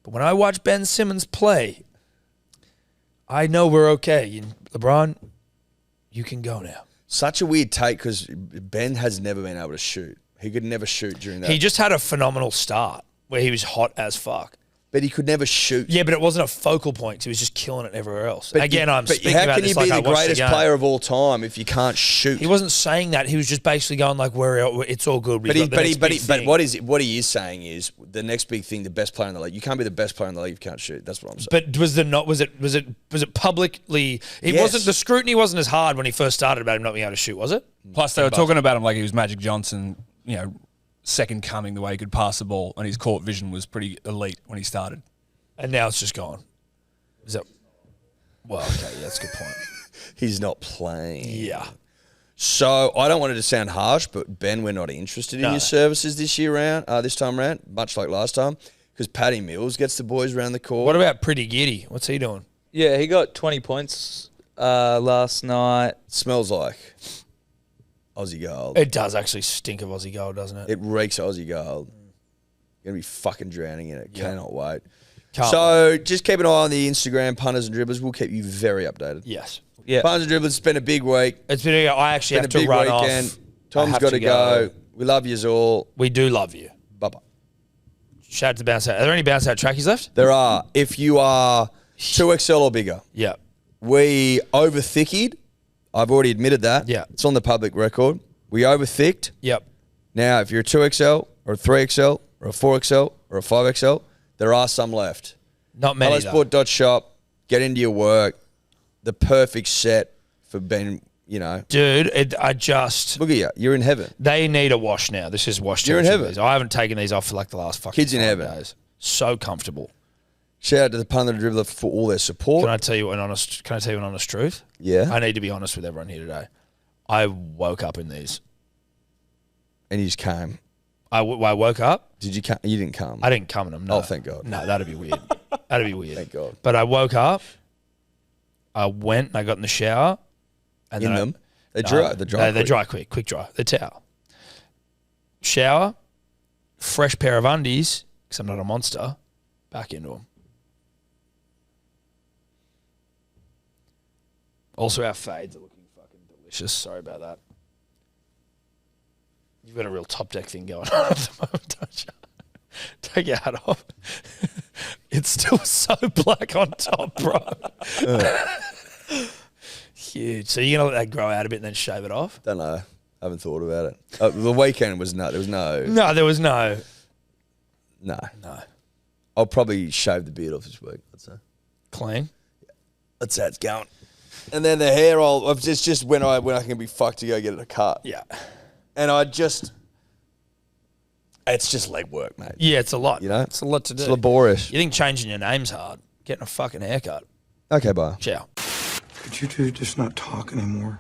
A: But when I watch Ben Simmons play, I know we're okay. LeBron, you can go now.
B: Such a weird take because Ben has never been able to shoot. He could never shoot during that.
A: He just had a phenomenal start where he was hot as fuck.
B: But he could never shoot.
A: Yeah, but it wasn't a focal point. He was just killing it everywhere else.
B: But
A: Again, I'm speaking
B: how
A: about
B: can
A: this
B: you be
A: like
B: the
A: I watched
B: greatest
A: game.
B: player of all time if you can't shoot?
A: He wasn't saying that. He was just basically going like, it's all good.
B: But what he is saying is the next big thing, the best player in the league. You can't be the best player in the league if you can't shoot. That's what I'm saying.
A: But was it publicly? It
B: Yes.
A: wasn't. The scrutiny wasn't as hard when he first started about him not being able to shoot, was it?
D: Plus, they were talking about him like he was Magic Johnson, second coming the way he could pass the ball, and his court vision was pretty elite when he started.
A: And now it's just gone. Is that? Well, okay, yeah, that's a good point.
B: He's not playing.
A: Yeah.
B: So I don't want it to sound harsh, but Ben, we're not interested in your services this time round, much like last time, because Paddy Mills gets the boys around the court.
A: What about Pretty Giddy? What's he doing?
C: Yeah, he got 20 points last night.
B: Smells like Aussie gold.
A: It does actually stink of Aussie gold, doesn't it?
B: It reeks of Aussie gold. You're going to be fucking drowning in it.
A: Yeah.
B: Cannot wait.
A: Can't wait.
B: Just keep an eye on the Instagram, Punters and Dribblers. We'll keep you very updated.
A: Yes.
C: Yeah.
B: Punters and Dribblers, it's been a big week.
A: It's been. I actually have
B: It's been
A: to
B: a big
A: run
B: weekend.
A: off.
B: Tom's got to go. We love yous all.
A: We do love you.
B: Bye-bye.
A: Shout out to Bounce Out. Are there any Bounce Out trackies left?
B: There are. If you are 2XL or bigger,
A: Yeah.
B: we over-thickied. I've already admitted that.
A: Yeah.
B: It's on the public record. We over-thicked.
A: Yep.
B: Now, if you're a 2XL or a 3XL or a 4XL or a 5XL, there are some left.
A: Not many. though.
B: HelloSport.shop. Get into your work. The perfect set for being,
A: Dude, I just.
B: Look at you. You're in heaven.
A: They need a wash now. This is wash.
B: You're in
A: territory,
B: heaven.
A: these. I haven't taken these off for like the last fucking
B: Kids in
A: 5
B: heaven.
A: days. So comfortable.
B: Shout out to the Punter and Dribbler for all their support.
A: Can I tell you an honest truth?
B: Yeah.
A: I need to be honest with everyone here today. I woke up in these.
B: And you just came.
A: I woke up.
B: Did you come? You didn't come.
A: I didn't come in them. No.
B: Oh, thank God.
A: No, that'd be weird. That'd be weird.
B: Thank God.
A: But I woke up. I went and I got in the shower. And
B: In
A: then
B: them? They dry. They dry.
A: They dry quick dry. The towel. Shower. Fresh pair of undies, because I'm not a monster. Back into them. Also, our fades are looking fucking delicious. Sorry about that. You've got a real top deck thing going on at the moment, don't you? Take your hat off. It's still so black on top, bro. Huge. So you're going to let that grow out a bit and then shave it off?
B: Don't know. I haven't thought about it. The weekend was no. There was no.
A: No, there was no.
B: No.
A: No.
B: I'll probably shave the beard off this week. Let's say.
A: Clean?
B: That's how it's going. And then the hair, it's just when I can be fucked to go get it a cut.
A: Yeah.
B: And it's just leg work, mate.
A: Yeah, it's a lot.
B: You know?
A: It's a lot to do.
B: It's laborious.
A: You think changing your name's hard? Getting a fucking haircut.
B: Okay, bye.
A: Ciao.
J: Could you two just not talk anymore?